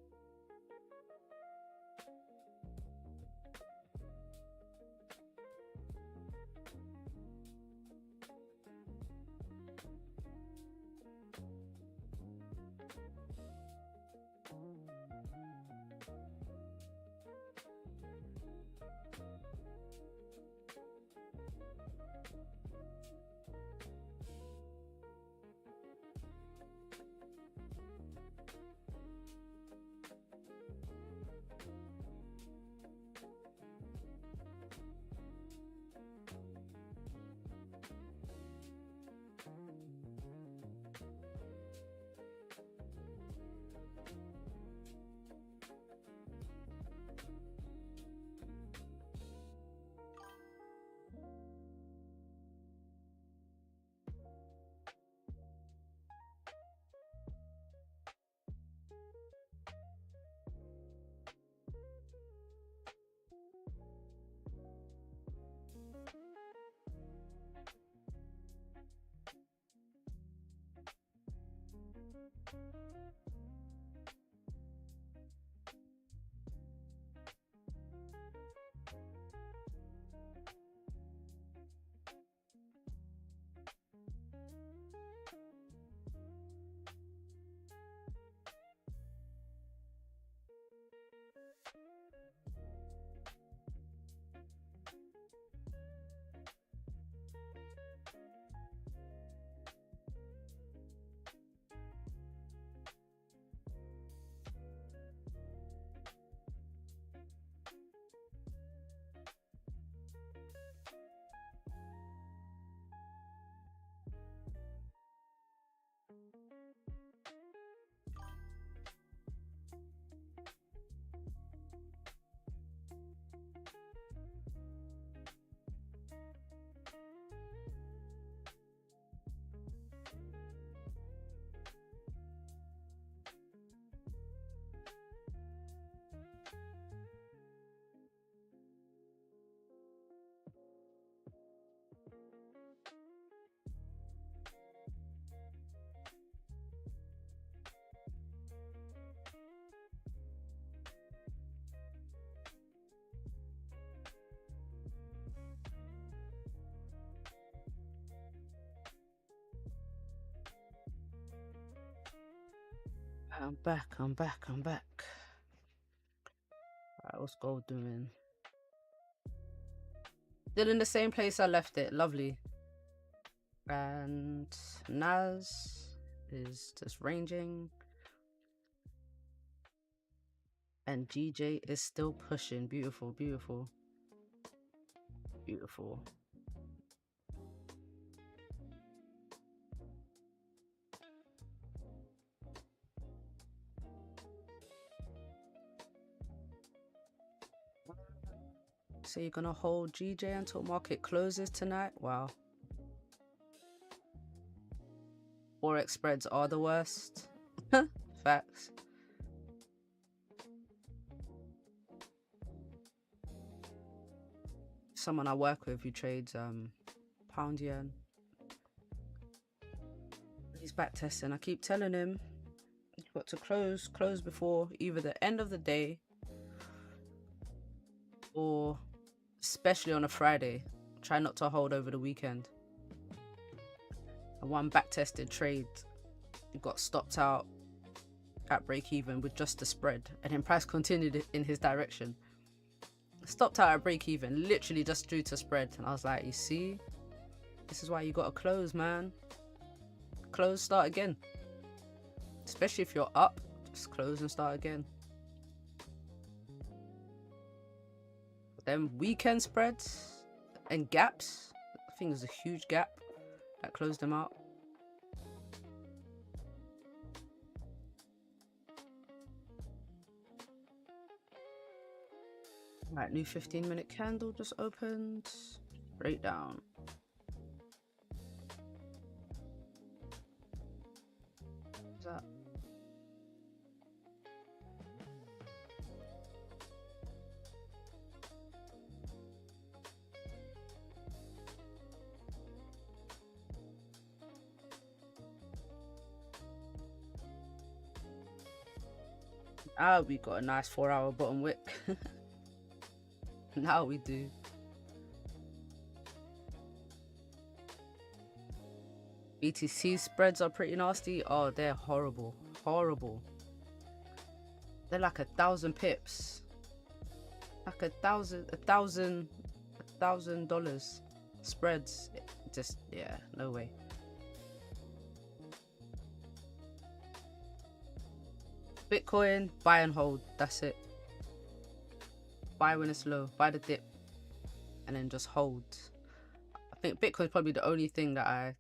[SPEAKER 1] I'm back. Alright, what's gold doing? Still in the same place I left it. Lovely. And Nas is just ranging. And GJ is still pushing. Beautiful. So you're gonna hold GJ until market closes tonight? Wow. Forex spreads are the worst. Facts. Someone I work with who trades pound yen. He's back testing. I keep telling him you've got to close before either the end of the day or especially on a Friday. Try not to hold over the weekend. And one back tested trade, he got stopped out at break even with just the spread, and then price continued in his direction. Stopped out at break even, literally just due to spread. And I was like, you see, this is why you gotta close, man. Close, start again. Especially if you're up, just close and start again. Then weekend spreads and gaps, I think there's a huge gap that closed them out. Right, new 15-minute candle just opened. Breakdown. What's that? Ah, we got a nice 4-hour bottom wick. Now we do. BTC spreads are pretty nasty. Oh, they're horrible. They're like 1,000 pips. Like $1,000 spreads. Just, yeah, no way. Bitcoin, buy and hold. That's it. Buy when it's low, buy the dip, and then just hold. I think Bitcoin is probably the only thing that I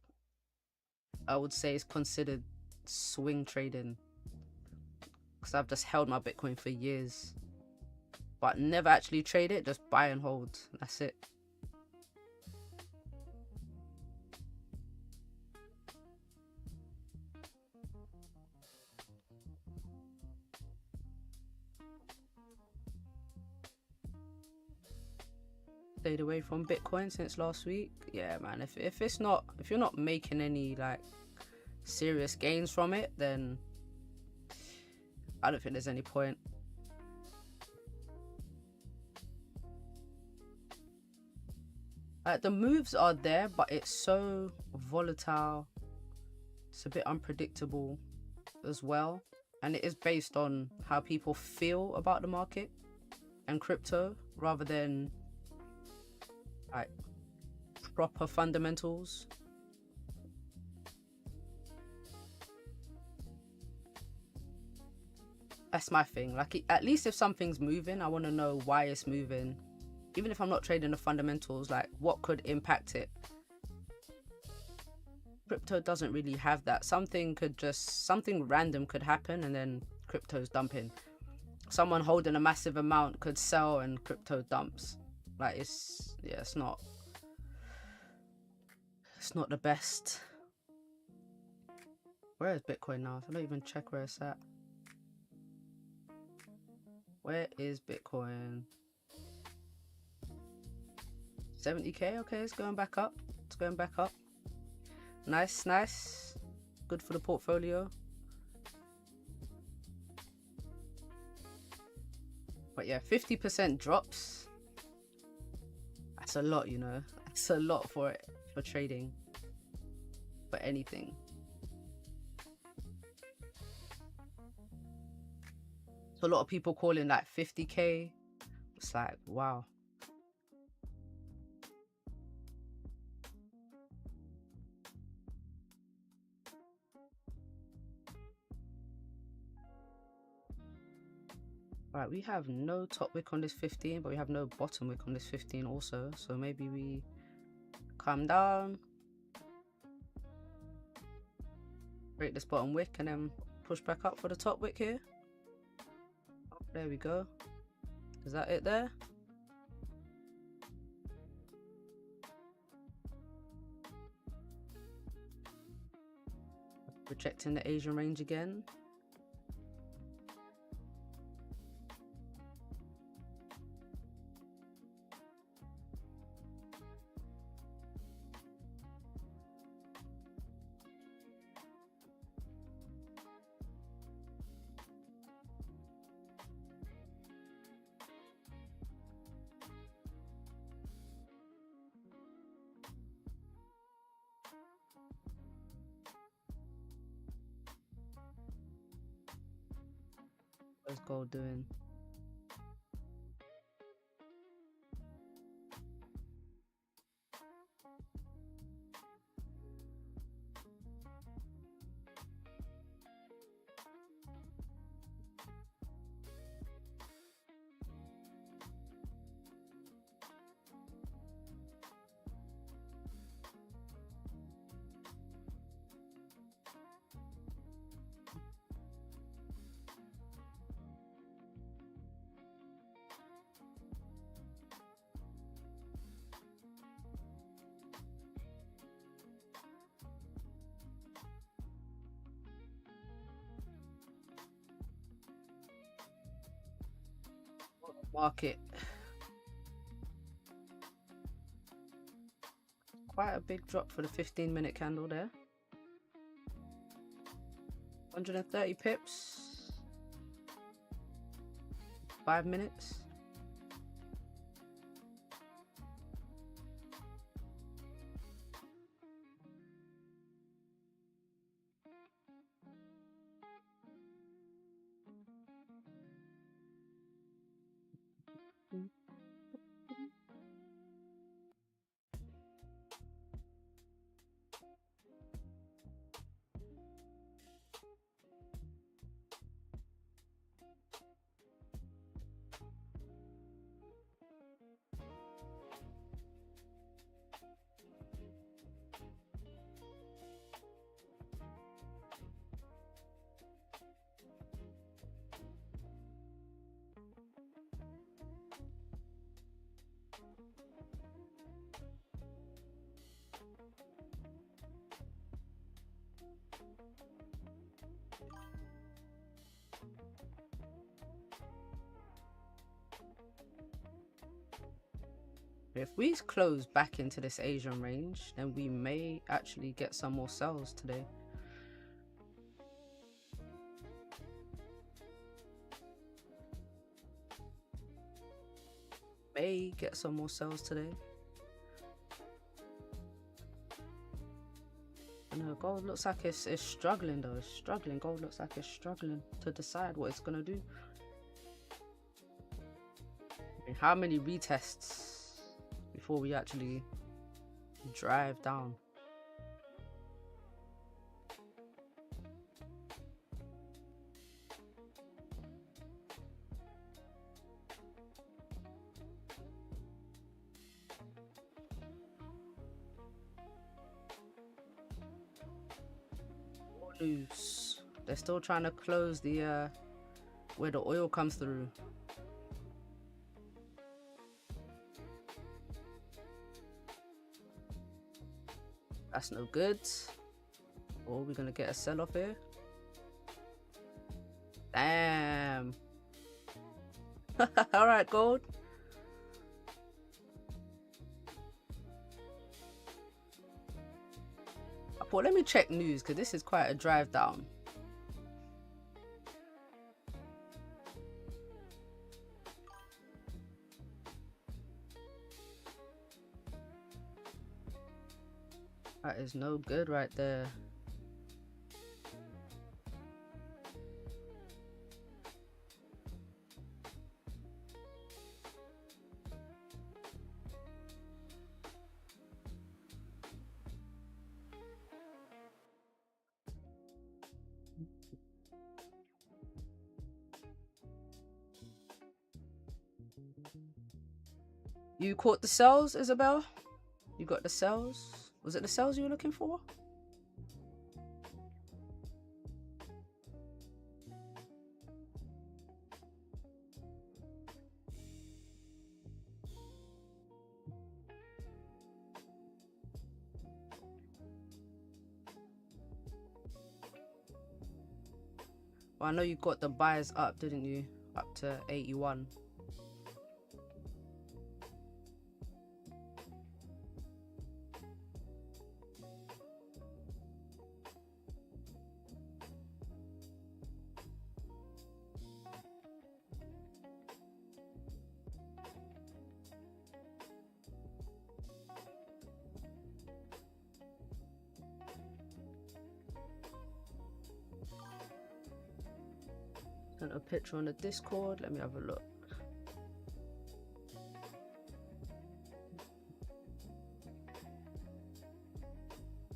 [SPEAKER 1] would say is considered swing trading, because I've just held my Bitcoin for years, but never actually trade it. Just buy and hold. That's it. Stayed away from Bitcoin since last week. Yeah, man. If you're not making any like serious gains from it, then I don't think there's any point. The moves are there, but it's so volatile. It's a bit unpredictable as well, and it is based on how people feel about the market and crypto rather than like proper fundamentals. That's my thing. Like, at least if something's moving, I want to know why it's moving. Even if I'm not trading the fundamentals, like what could impact it. Crypto doesn't really have that. Something random could happen and then crypto's dumping. Someone holding a massive amount could sell and crypto dumps. Like, it's not the best. Where is Bitcoin now? I don't even check where it's at. Where is Bitcoin? 70k. Okay, it's going back up. Nice. Good for the portfolio. But yeah, 50% drops. That's a lot, you know. That's a lot for trading. For anything. So a lot of people calling like 50k. It's like, wow. Right, we have no top wick on this 15, but we have no bottom wick on this 15 also. So maybe we come down, break this bottom wick, and then push back up for the top wick here. Oh, there we go. Is that it there? Rejecting the Asian range again. What's gold doing? Market. Quite a big drop for the 15-minute candle there. 130 pips. 5 minutes. If we close back into this Asian range, then we may actually get some more sells today. May get some more sells today. I know gold looks like it's struggling though. It's struggling. Gold looks like it's struggling to decide what it's gonna do. I mean, how many retests before we actually drive down? Loose. They're still trying to close the where the oil comes through. That's no good. Or we're gonna get a sell off here. Damn. All right, gold. Well, let me check news because this is quite a drive down. That is no good right there. You caught the sells, Isabel? You got the sells? Was it the sells you were looking for? Well, I know you got the buys up, didn't you? Up to 81. Sent a picture on the Discord. Let me have a look.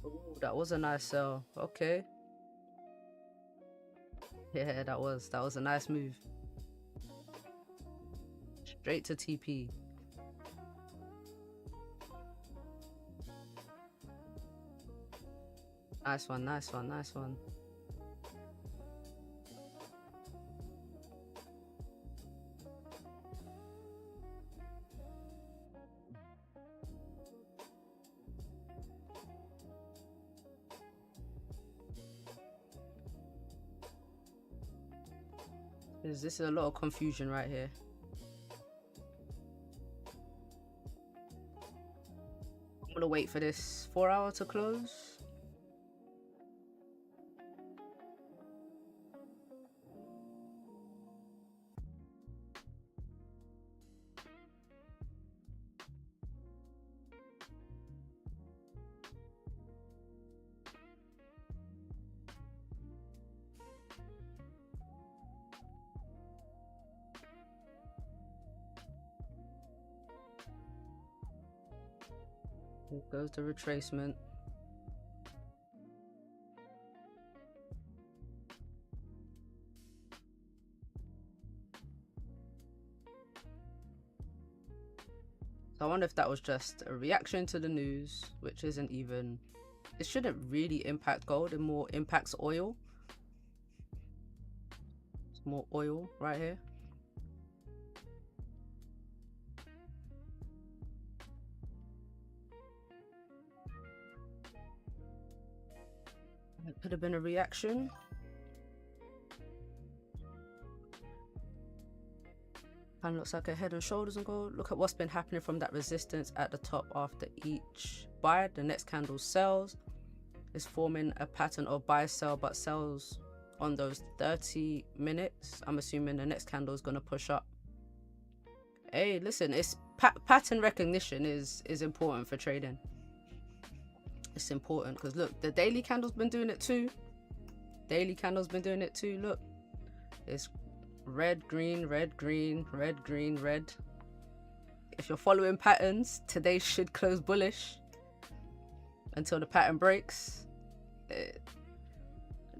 [SPEAKER 1] Ooh, that was a nice sell. Okay. Yeah, that was a nice move. Straight to TP. Nice one, nice one, nice one. This is a lot of confusion right here. I'm gonna wait for this 4 hour to close. Here goes the retracement. So I wonder if that was just a reaction to the news, which isn't even, it shouldn't really impact gold, it more impacts oil. It's more oil right here. It could have been a reaction. Kind of looks like a head and shoulders on gold. Look at what's been happening from that resistance at the top after each buy. The next candle sells. Is forming a pattern of buy sell, but sells on those 30 minutes. I'm assuming the next candle is going to push up. Hey, listen, it's pattern recognition is important for trading. It's important because look, the daily candle's been doing it too. Daily candle's been doing it too. Look, it's red, green, red, green, red, green, red. If you're following patterns, today should close bullish until the pattern breaks.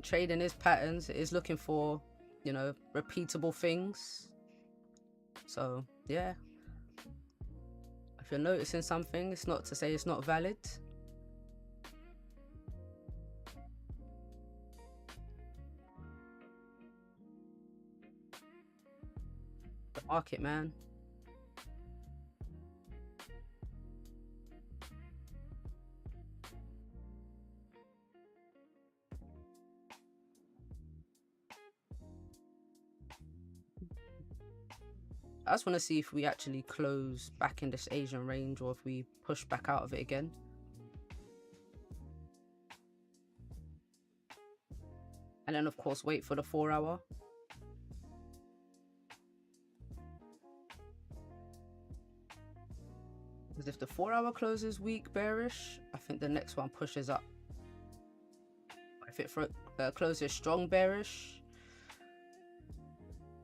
[SPEAKER 1] Trading is patterns. It is looking for, you know, repeatable things. So yeah, if you're noticing something, it's not to say it's not valid. The market, man. I just want to see if we actually close back in this Asian range or if we push back out of it again. And then of course wait for the 4 hour. Because if the 4 hour closes weak bearish, I think the next one pushes up. If it closes strong bearish,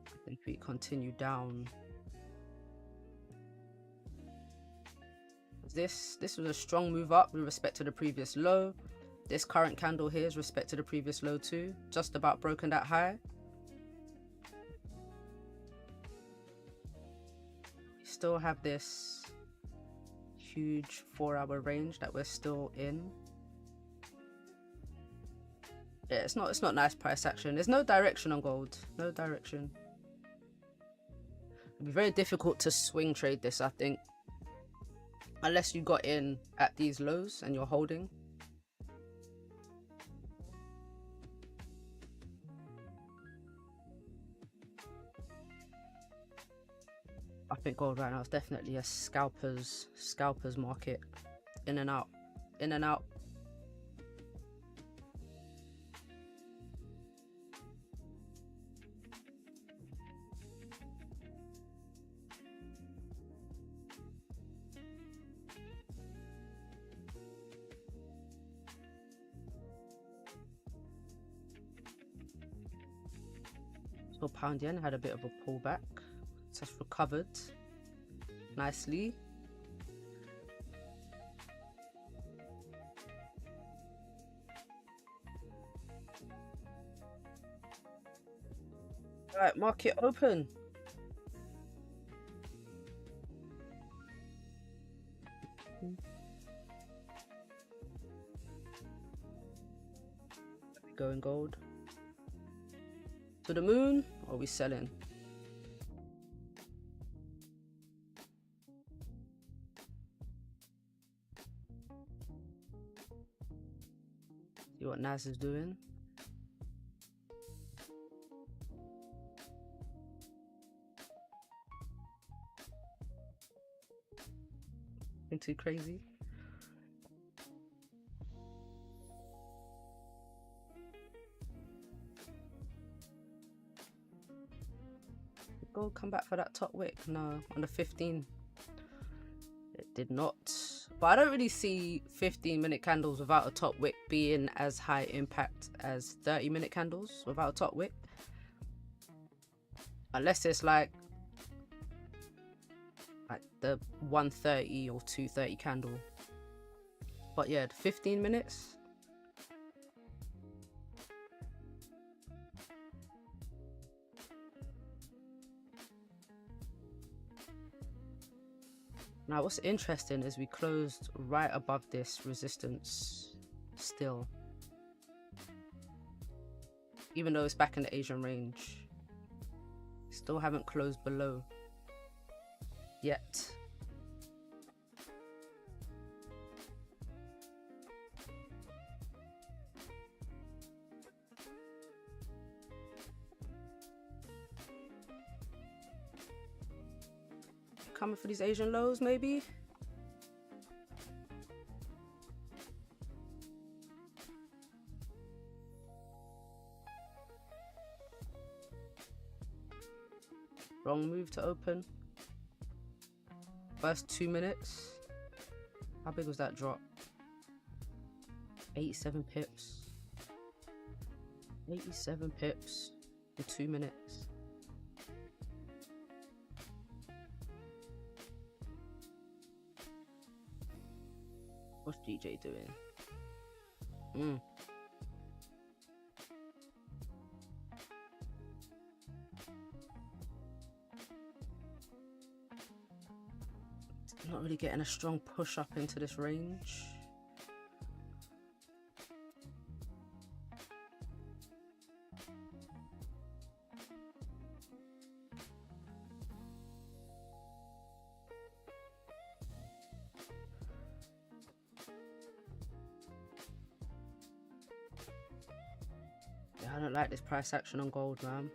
[SPEAKER 1] I think we continue down. This was a strong move up with respect to the previous low. This current candle here is respect to the previous low too. Just about broken that high. We still have this huge 4-hour range that we're still in. Yeah, it's not nice price action. There's no direction on gold. No direction. It'd be very difficult to swing trade this, I think. Unless you got in at these lows and you're holding. I think gold right now is definitely a scalpers market. In and out. In and out. So pound yen had a bit of a pullback. It's just recovered nicely. All right, market open. Going gold. To the moon, or are we selling? See what Nas is doing. Nothing too crazy. Gold come back for that top wick? No, on the 15. It did not. But I don't really see 15-minute candles without a top wick being as high impact as 30-minute candles without a top wick. Unless it's like the 130 or 230 candle. But yeah, the 15 minutes. Now what's interesting is we closed right above this resistance still. Even though it's back in the Asian range. Still haven't closed below yet. Coming for these Asian lows, maybe. Wrong move to open. First 2 minutes. How big was that drop? 87 pips. 87 pips in 2 minutes. What's DJ doing? Not really getting a strong push up into this range. Yeah, I don't like this price action on gold, man.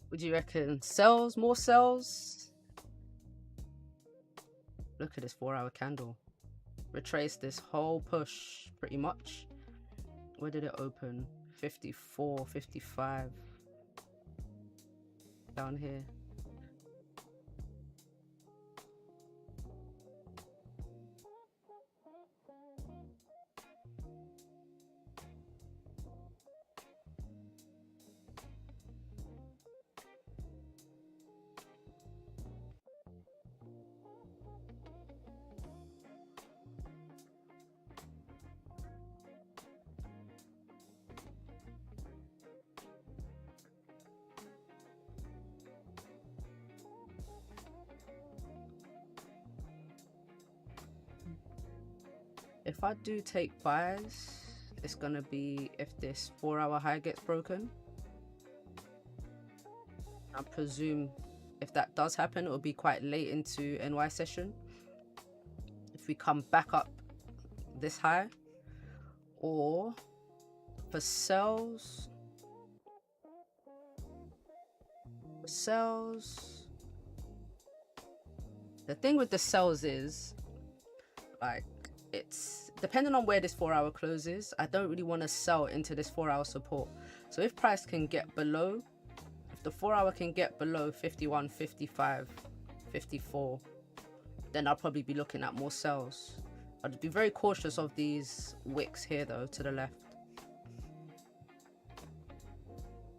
[SPEAKER 1] What do you reckon? Sells? More sells? Look at this 4-hour candle. Retrace this whole push pretty much. Where did it open? 54, 55. Down here. If I do take buys, it's gonna be if this 4-hour high gets broken. I presume if that does happen, it will be quite late into NY session. If we come back up this high, or for sells, the thing with the sells is, like, it's depending on where this 4-hour closes. I don't really want to sell into this 4-hour support. So if price can get below, if the 4-hour can get below 51, 55, 54, then I'll probably be looking at more sells. I'd be very cautious of these wicks here though, to the left.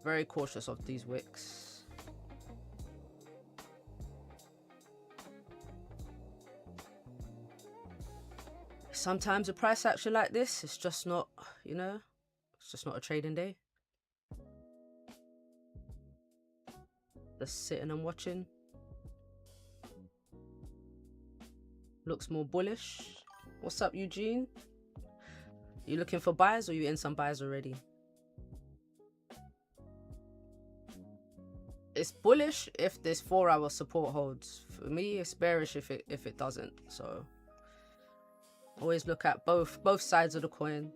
[SPEAKER 1] Very cautious of these wicks. Sometimes a price action like this, it's just not, you know, it's just not a trading day. Just sitting and watching. Looks more bullish. What's up, Eugene? You looking for buys, or you in some buys already? It's bullish if this 4-hour support holds. For me, it's bearish if it doesn't. So always look at both sides of the coin.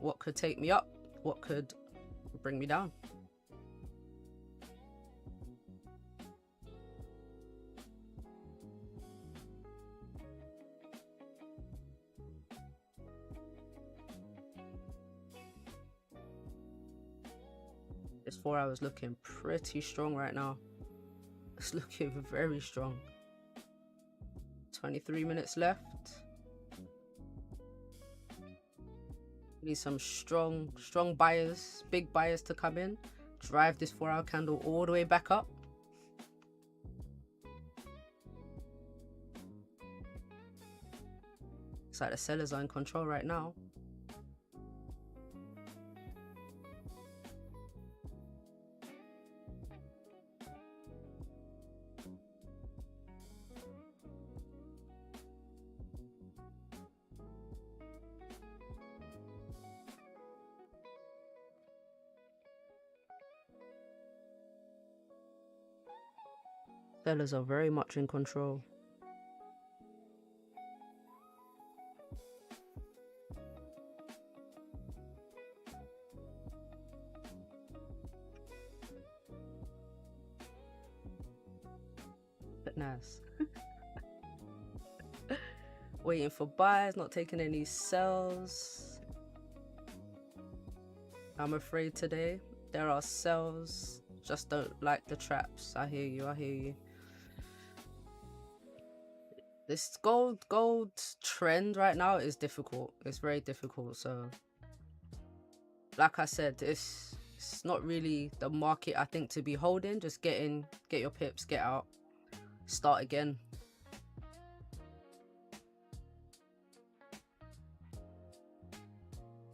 [SPEAKER 1] What could take me up? What could bring me down? This 4-hour is looking pretty strong right now. It's looking very strong. 23 minutes left. Need some strong buyers, big buyers to come in, drive this 4-hour candle all the way back up. It's like the sellers are in control right now. Sellers are very much in control. But nice. Waiting for buys, not taking any sells. I'm afraid today there are sells. Just don't like the traps. I hear you, I hear you. This gold trend right now is difficult. It's very difficult. So like I said, it's not really the market I think to be holding. Just get in, get your pips, get out, start again.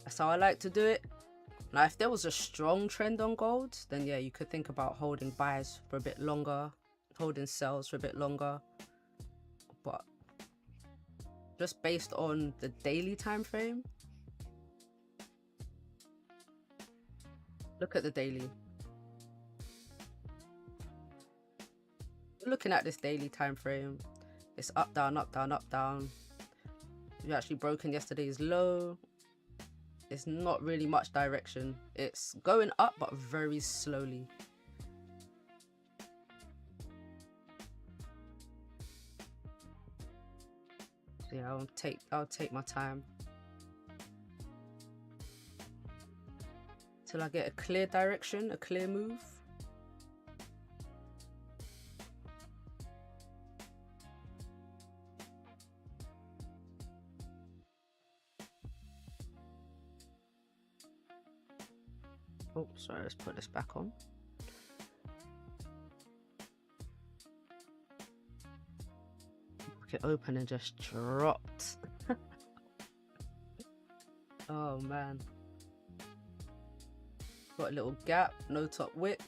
[SPEAKER 1] That's how I like to do it. Now if there was a strong trend on gold, then yeah, you could think about holding buys for a bit longer, holding sells for a bit longer. But just based on the daily time frame, look at the daily. Looking at this daily time frame, it's up, down, up, down, up, down. We actually broken yesterday's low. It's not really much direction. It's going up, but very slowly. Yeah, I'll take my time till I get a clear direction, a clear move. Oh, sorry, let's put this back on. It open and just dropped. Oh man, got a little gap, no top wick.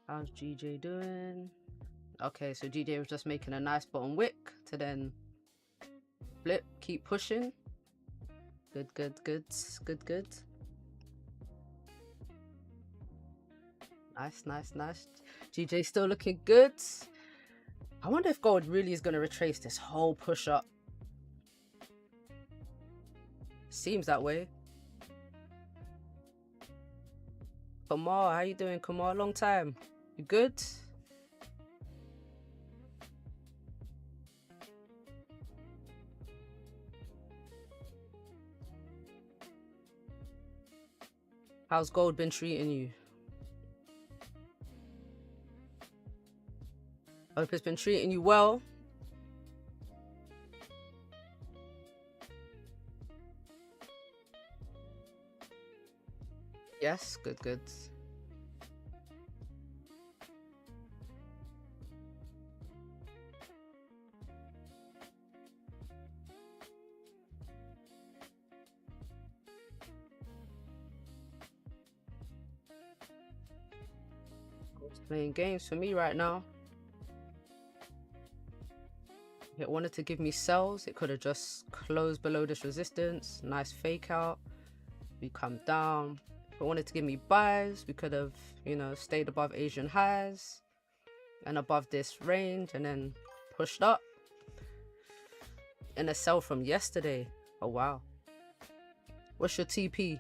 [SPEAKER 1] How's GJ doing? Okay, so GJ was just making a nice bottom wick to then flip, keep pushing. Good, good, good, good, good. Nice, nice, nice. GJ still looking good. I wonder if gold really is going to retrace this whole push up. Seems that way. Kamar, how you doing, Kamar? Long time. You good? How's gold been treating you? Hope it's been treating you well. Yes, good, good. Gold's playing games for me right now. It wanted to give me sells. It could have just closed below this resistance. Nice fake out. We come down. If it wanted to give me buys, we could have, you know, stayed above Asian highs and above this range and then pushed up. And a sell from yesterday. Oh, wow. What's your TP?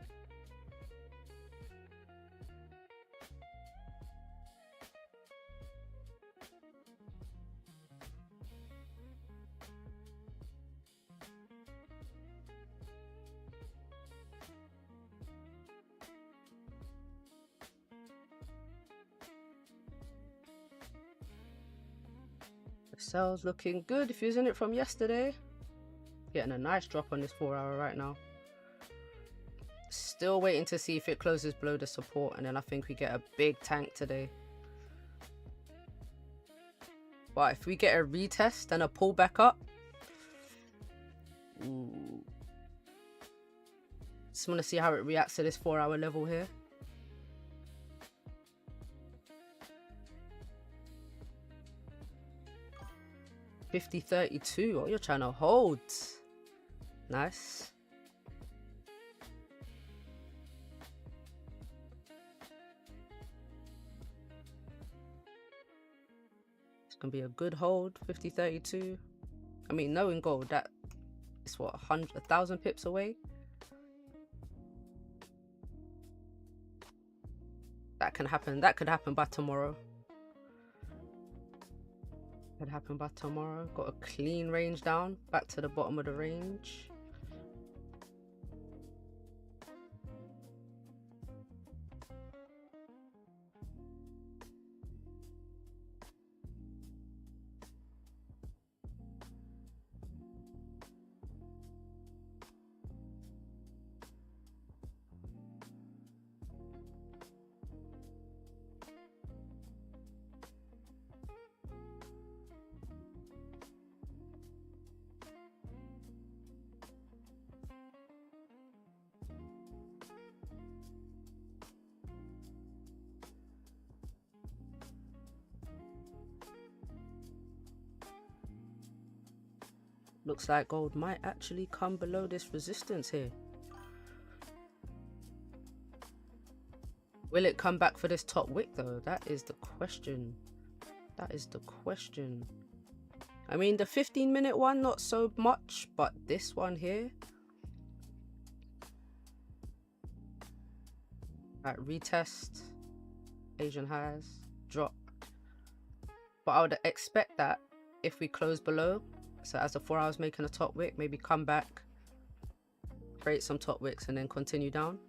[SPEAKER 1] Sales looking good if you're using it from yesterday. Getting a nice drop on this 4 hour right now. Still waiting to see if it closes below the support, and then I think we get a big tank today. But if we get a retest and a pullback up, ooh. Just want to see how it reacts to this 4 hour level here. $50.32. Oh, you're trying to hold. Nice. It's gonna be a good hold. $50.32. I mean, knowing gold, that is what, 1,000 pips away. That can happen. That could happen by tomorrow. Could happen by tomorrow. Got a clean range down, back to the bottom of the range. Looks like gold might actually come below this resistance here. Will it come back for this top wick though? That is the question. That is the question. I mean, the 15-minute one, not so much, but this one here. Right, retest. Asian highs. Drop. But I would expect that if we close below. So as the 4 hours making a top wick, maybe come back, create some top wicks, and then continue down.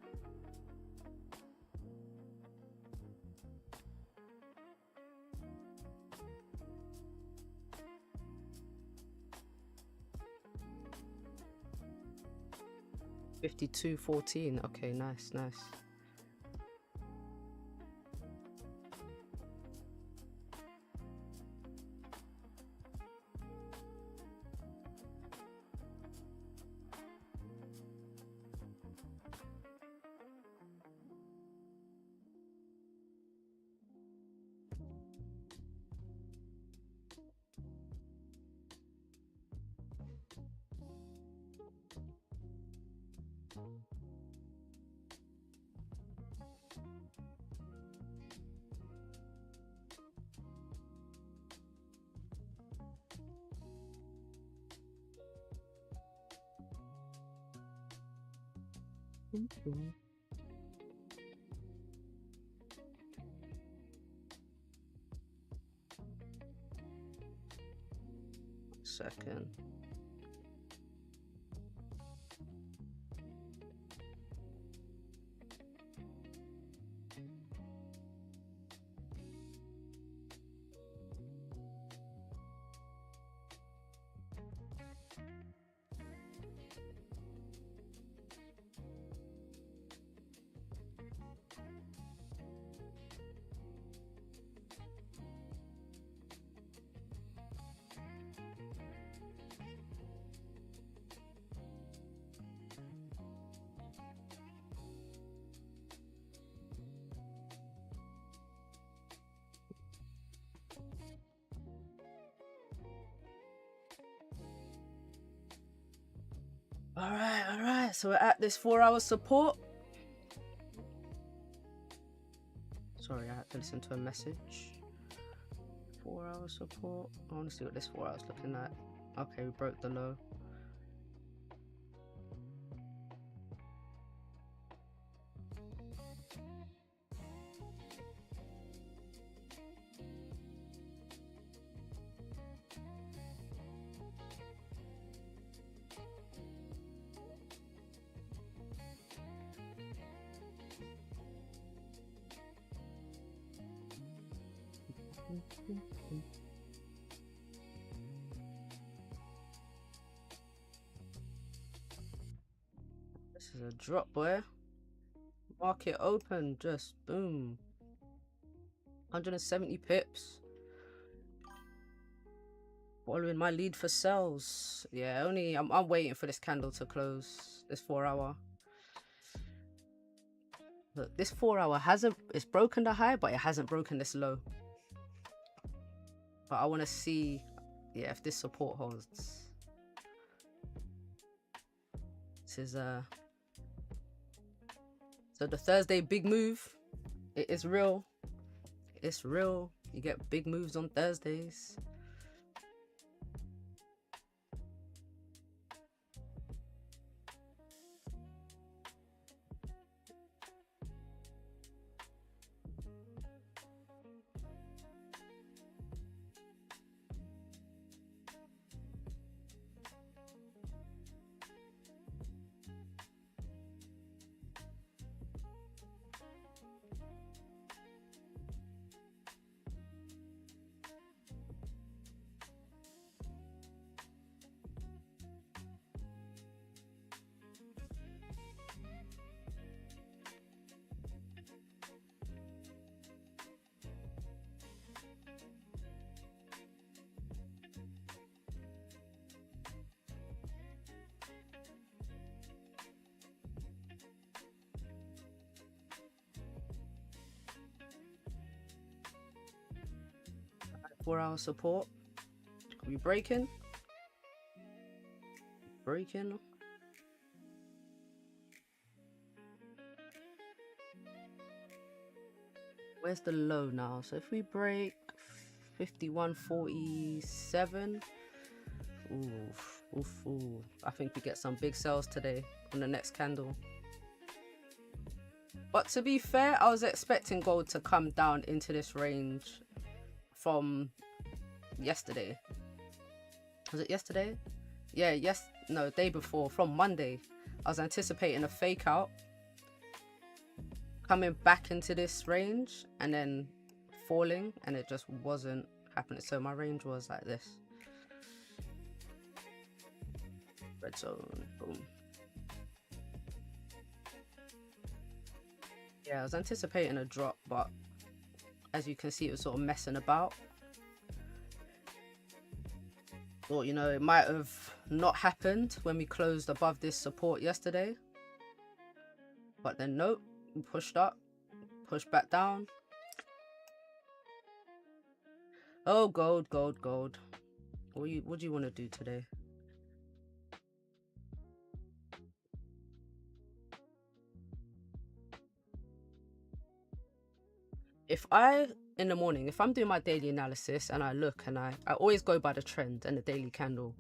[SPEAKER 1] $52.14. Okay, nice, nice. Second. All right. So we're at this 4-hour support. Sorry, I had to listen to a message. 4-hour support. I want to see what this 4 hours looking like. Okay, we broke the low. This is a drop, boy. Market open, just boom. 170 pips. Following my lead for sells. Yeah, I'm waiting for this candle to close. This 4-hour. Look, this 4-hour it's broken the high, but it hasn't broken this low. But I want to see, yeah, if this support holds. This is so the Thursday big move. It is real. It's real. You get big moves on Thursdays. Four-hour support. Are we breaking? Breaking. Where's the low now? So if we break 51.47, ooh, I think we get some big sales today on the next candle. But to be fair, I was expecting gold to come down into this range from yesterday. Was it yesterday? Yeah, no, day before, from Monday. I was anticipating a fake out, coming back into this range and then falling, and it just wasn't happening. So my range was like this. Red zone, boom. Yeah, I was anticipating a drop, but as you can see, it was sort of messing about. Thought, you know, it might have not happened when we closed above this support yesterday. But then nope, we pushed up, pushed back down. Oh, gold. What do you want to do today? In the morning, if I'm doing my daily analysis and I look and I always go by the trend and the daily candle.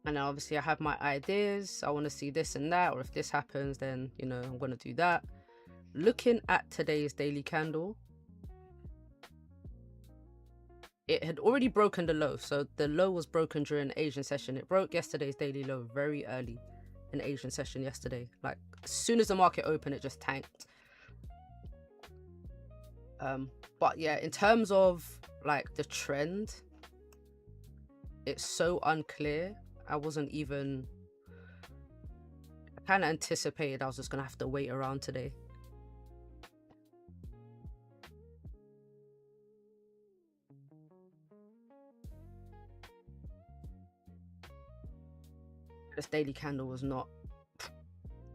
[SPEAKER 1] And then obviously I have my ideas. I want to see this and that, or if this happens, then, you know, I'm going to do that. Looking at today's daily candle, it had already broken the low. So the low was broken during the Asian session. It broke yesterday's daily low very early in the Asian session yesterday. Like as soon as the market opened, it just tanked. But yeah, in terms of like the trend, it's so unclear. I kind of anticipated I was just gonna have to wait around today. This daily candle was not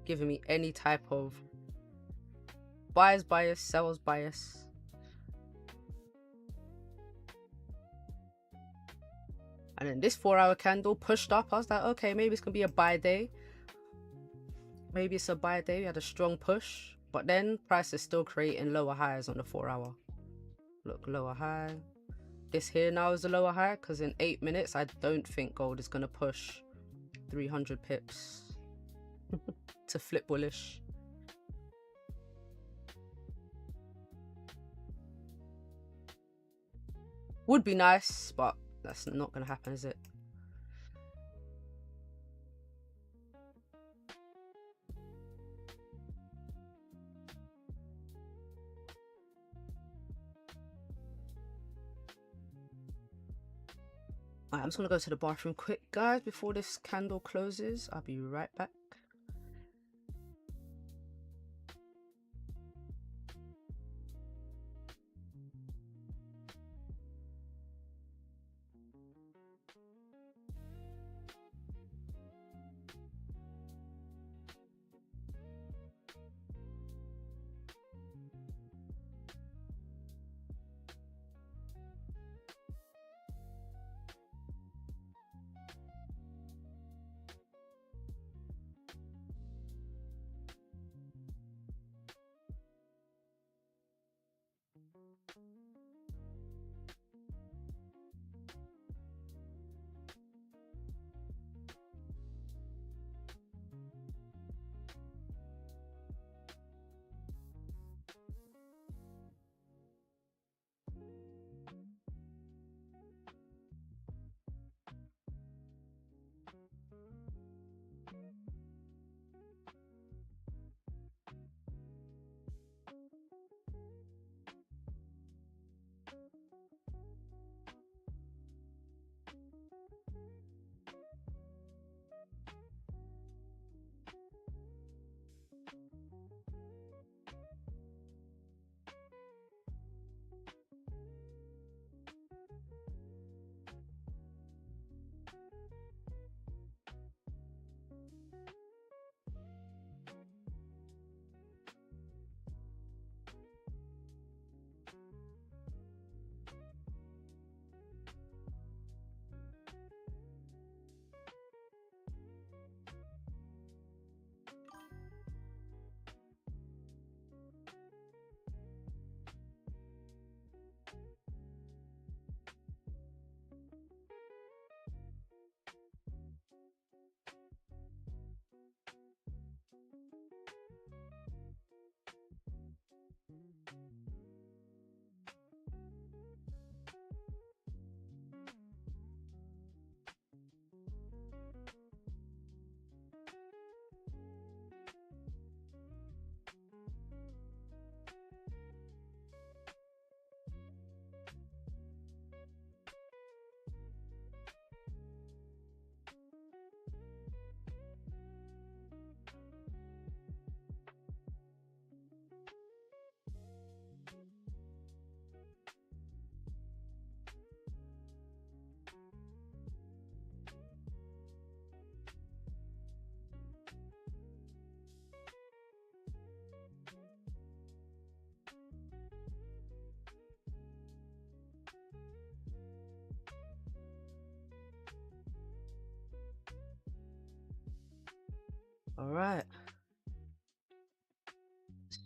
[SPEAKER 1] giving me any type of buyer's bias, seller's bias. And then this 4-hour candle pushed up. I was like, okay, maybe it's gonna be a buy day. Maybe it's a buy day. We had a strong push, but then price is still creating lower highs on the 4-hour. Look, lower high. This here now is a lower high because in 8 minutes, I don't think gold is gonna push 300 pips to flip bullish. Would be nice, but that's not gonna happen, is it? Alright, I'm just gonna go to the bathroom quick, guys, before this candle closes. I'll be right back. All right.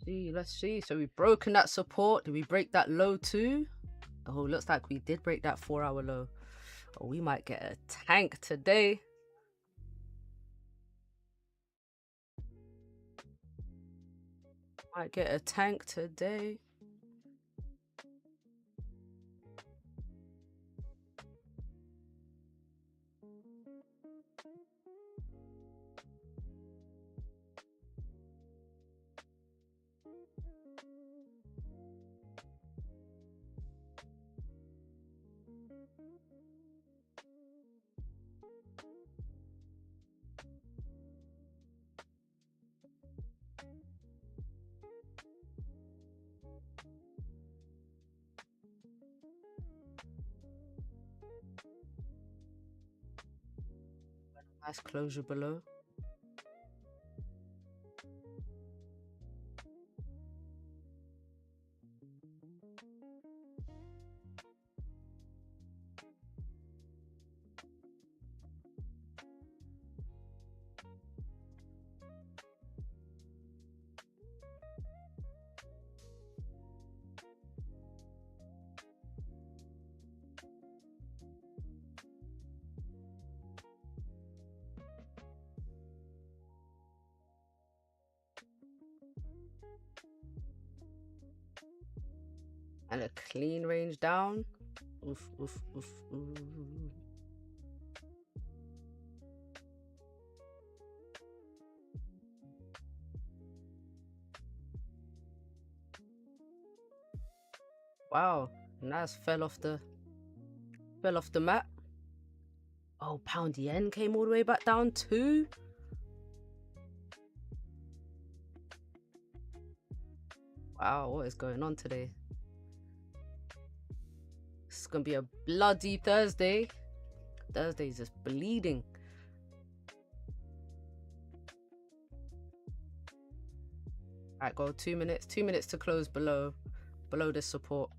[SPEAKER 1] Let's see. So we've broken that support. Did we break that low too? Oh, looks like we did break that 4-hour low. Oh, we might get a tank today. Might get a tank today. Nice closure below. And a clean range down. Oof, oof, oof, oof. Wow, nice. Fell off the map. Oh, pound yen came all the way back down too. Wow, what is going on today? This is gonna be a bloody Thursday. Thursday's just bleeding. Alright, go 2 minutes. 2 minutes to close below this support.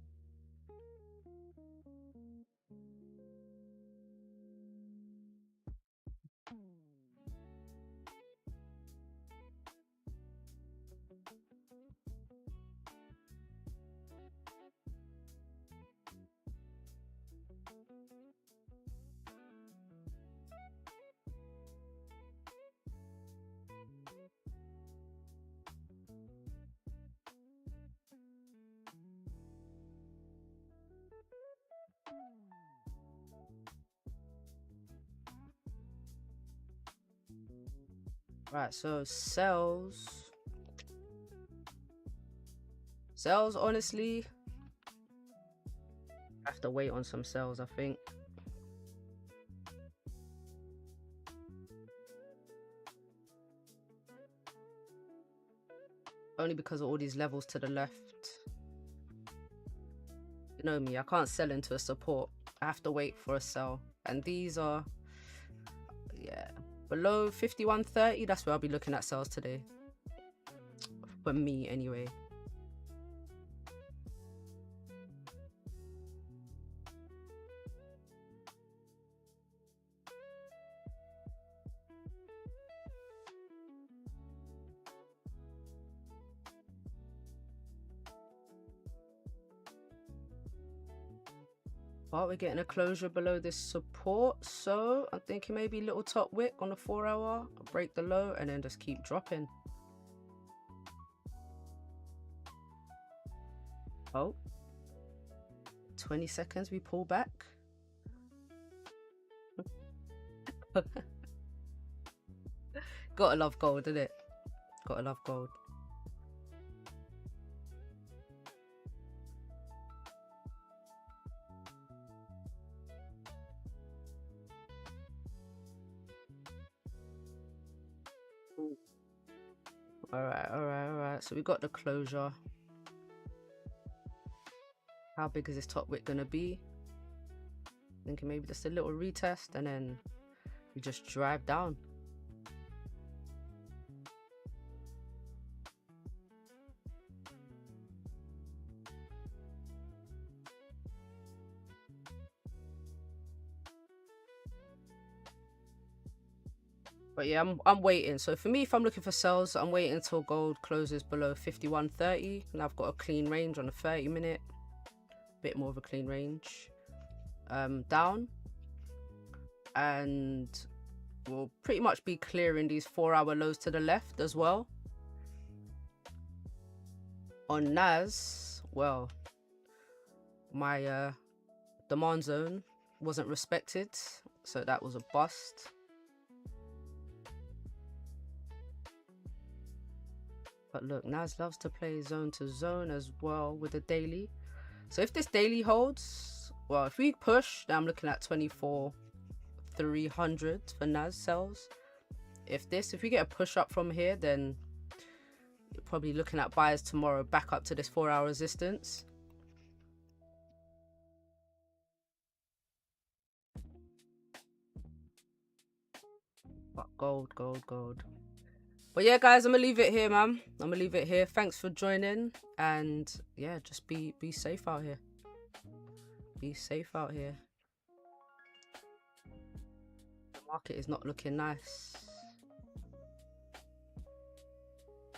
[SPEAKER 1] Right, so sells, honestly, I have to wait on some sells, I think. Only because of all these levels to the left. You know me, I can't sell into a support. I have to wait for a sell. And these are, yeah, below 51.30. That's where I'll be looking at sells today. For me, anyway. But we're getting a closure below this support, so I'm thinking maybe little top wick on the 4 hour, break the low, and then just keep dropping. Oh, 20 seconds, we pull back. Gotta love gold, innit? Gotta love gold. Alright. So we got the closure. How big is this top wick gonna be? Thinking maybe just a little retest and then we just drive down. But yeah, I'm waiting. So for me, if I'm looking for sells, I'm waiting until gold closes below 51.30, and I've got a clean range on a 30-minute. Bit more of a clean range. Down. And we'll pretty much be clearing these 4 hour lows to the left as well. On Nas, well, my demand zone wasn't respected, so that was a bust. But look, Nas loves to play zone to zone as well with the daily. So if this daily holds, well, if we push, then I'm looking at 24,300 for Nas sells. If we get a push up from here, then you're probably looking at buyers tomorrow back up to this 4-hour resistance. But gold. But yeah, guys, I'm gonna leave it here, man. I'm gonna leave it here. Thanks for joining, and yeah, just be safe out here. Be safe out here. The market is not looking nice.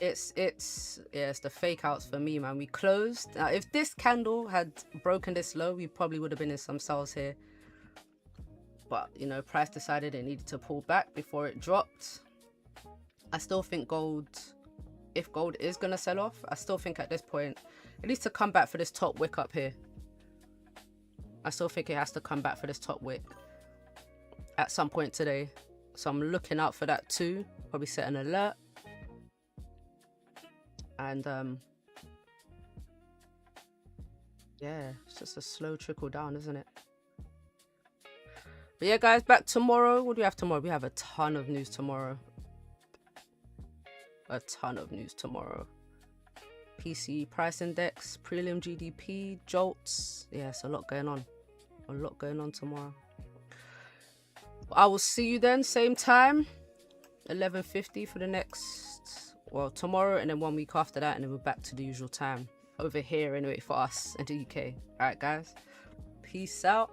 [SPEAKER 1] It's the fake outs for me, man. We closed. Now, if this candle had broken this low, we probably would have been in some sells here. But you know, price decided it needed to pull back before it dropped. I still think gold, if gold is gonna sell off, I still think at this point it needs to come back for this top wick up here. I still think it has to come back for this top wick at some point today. So I'm looking out for that too. Probably set an alert. And yeah, it's just a slow trickle down, isn't it? But yeah, guys, back tomorrow. What do we have tomorrow? We have a ton of news tomorrow. A ton of news tomorrow. PCE price index, prelim GDP, jolts. Yeah, it's a lot going on. A lot going on tomorrow. I will see you then, same time, 11:50 for the next, well, tomorrow, and then 1 week after that, and then we're back to the usual time over here anyway for us in the UK. All right, guys, peace out.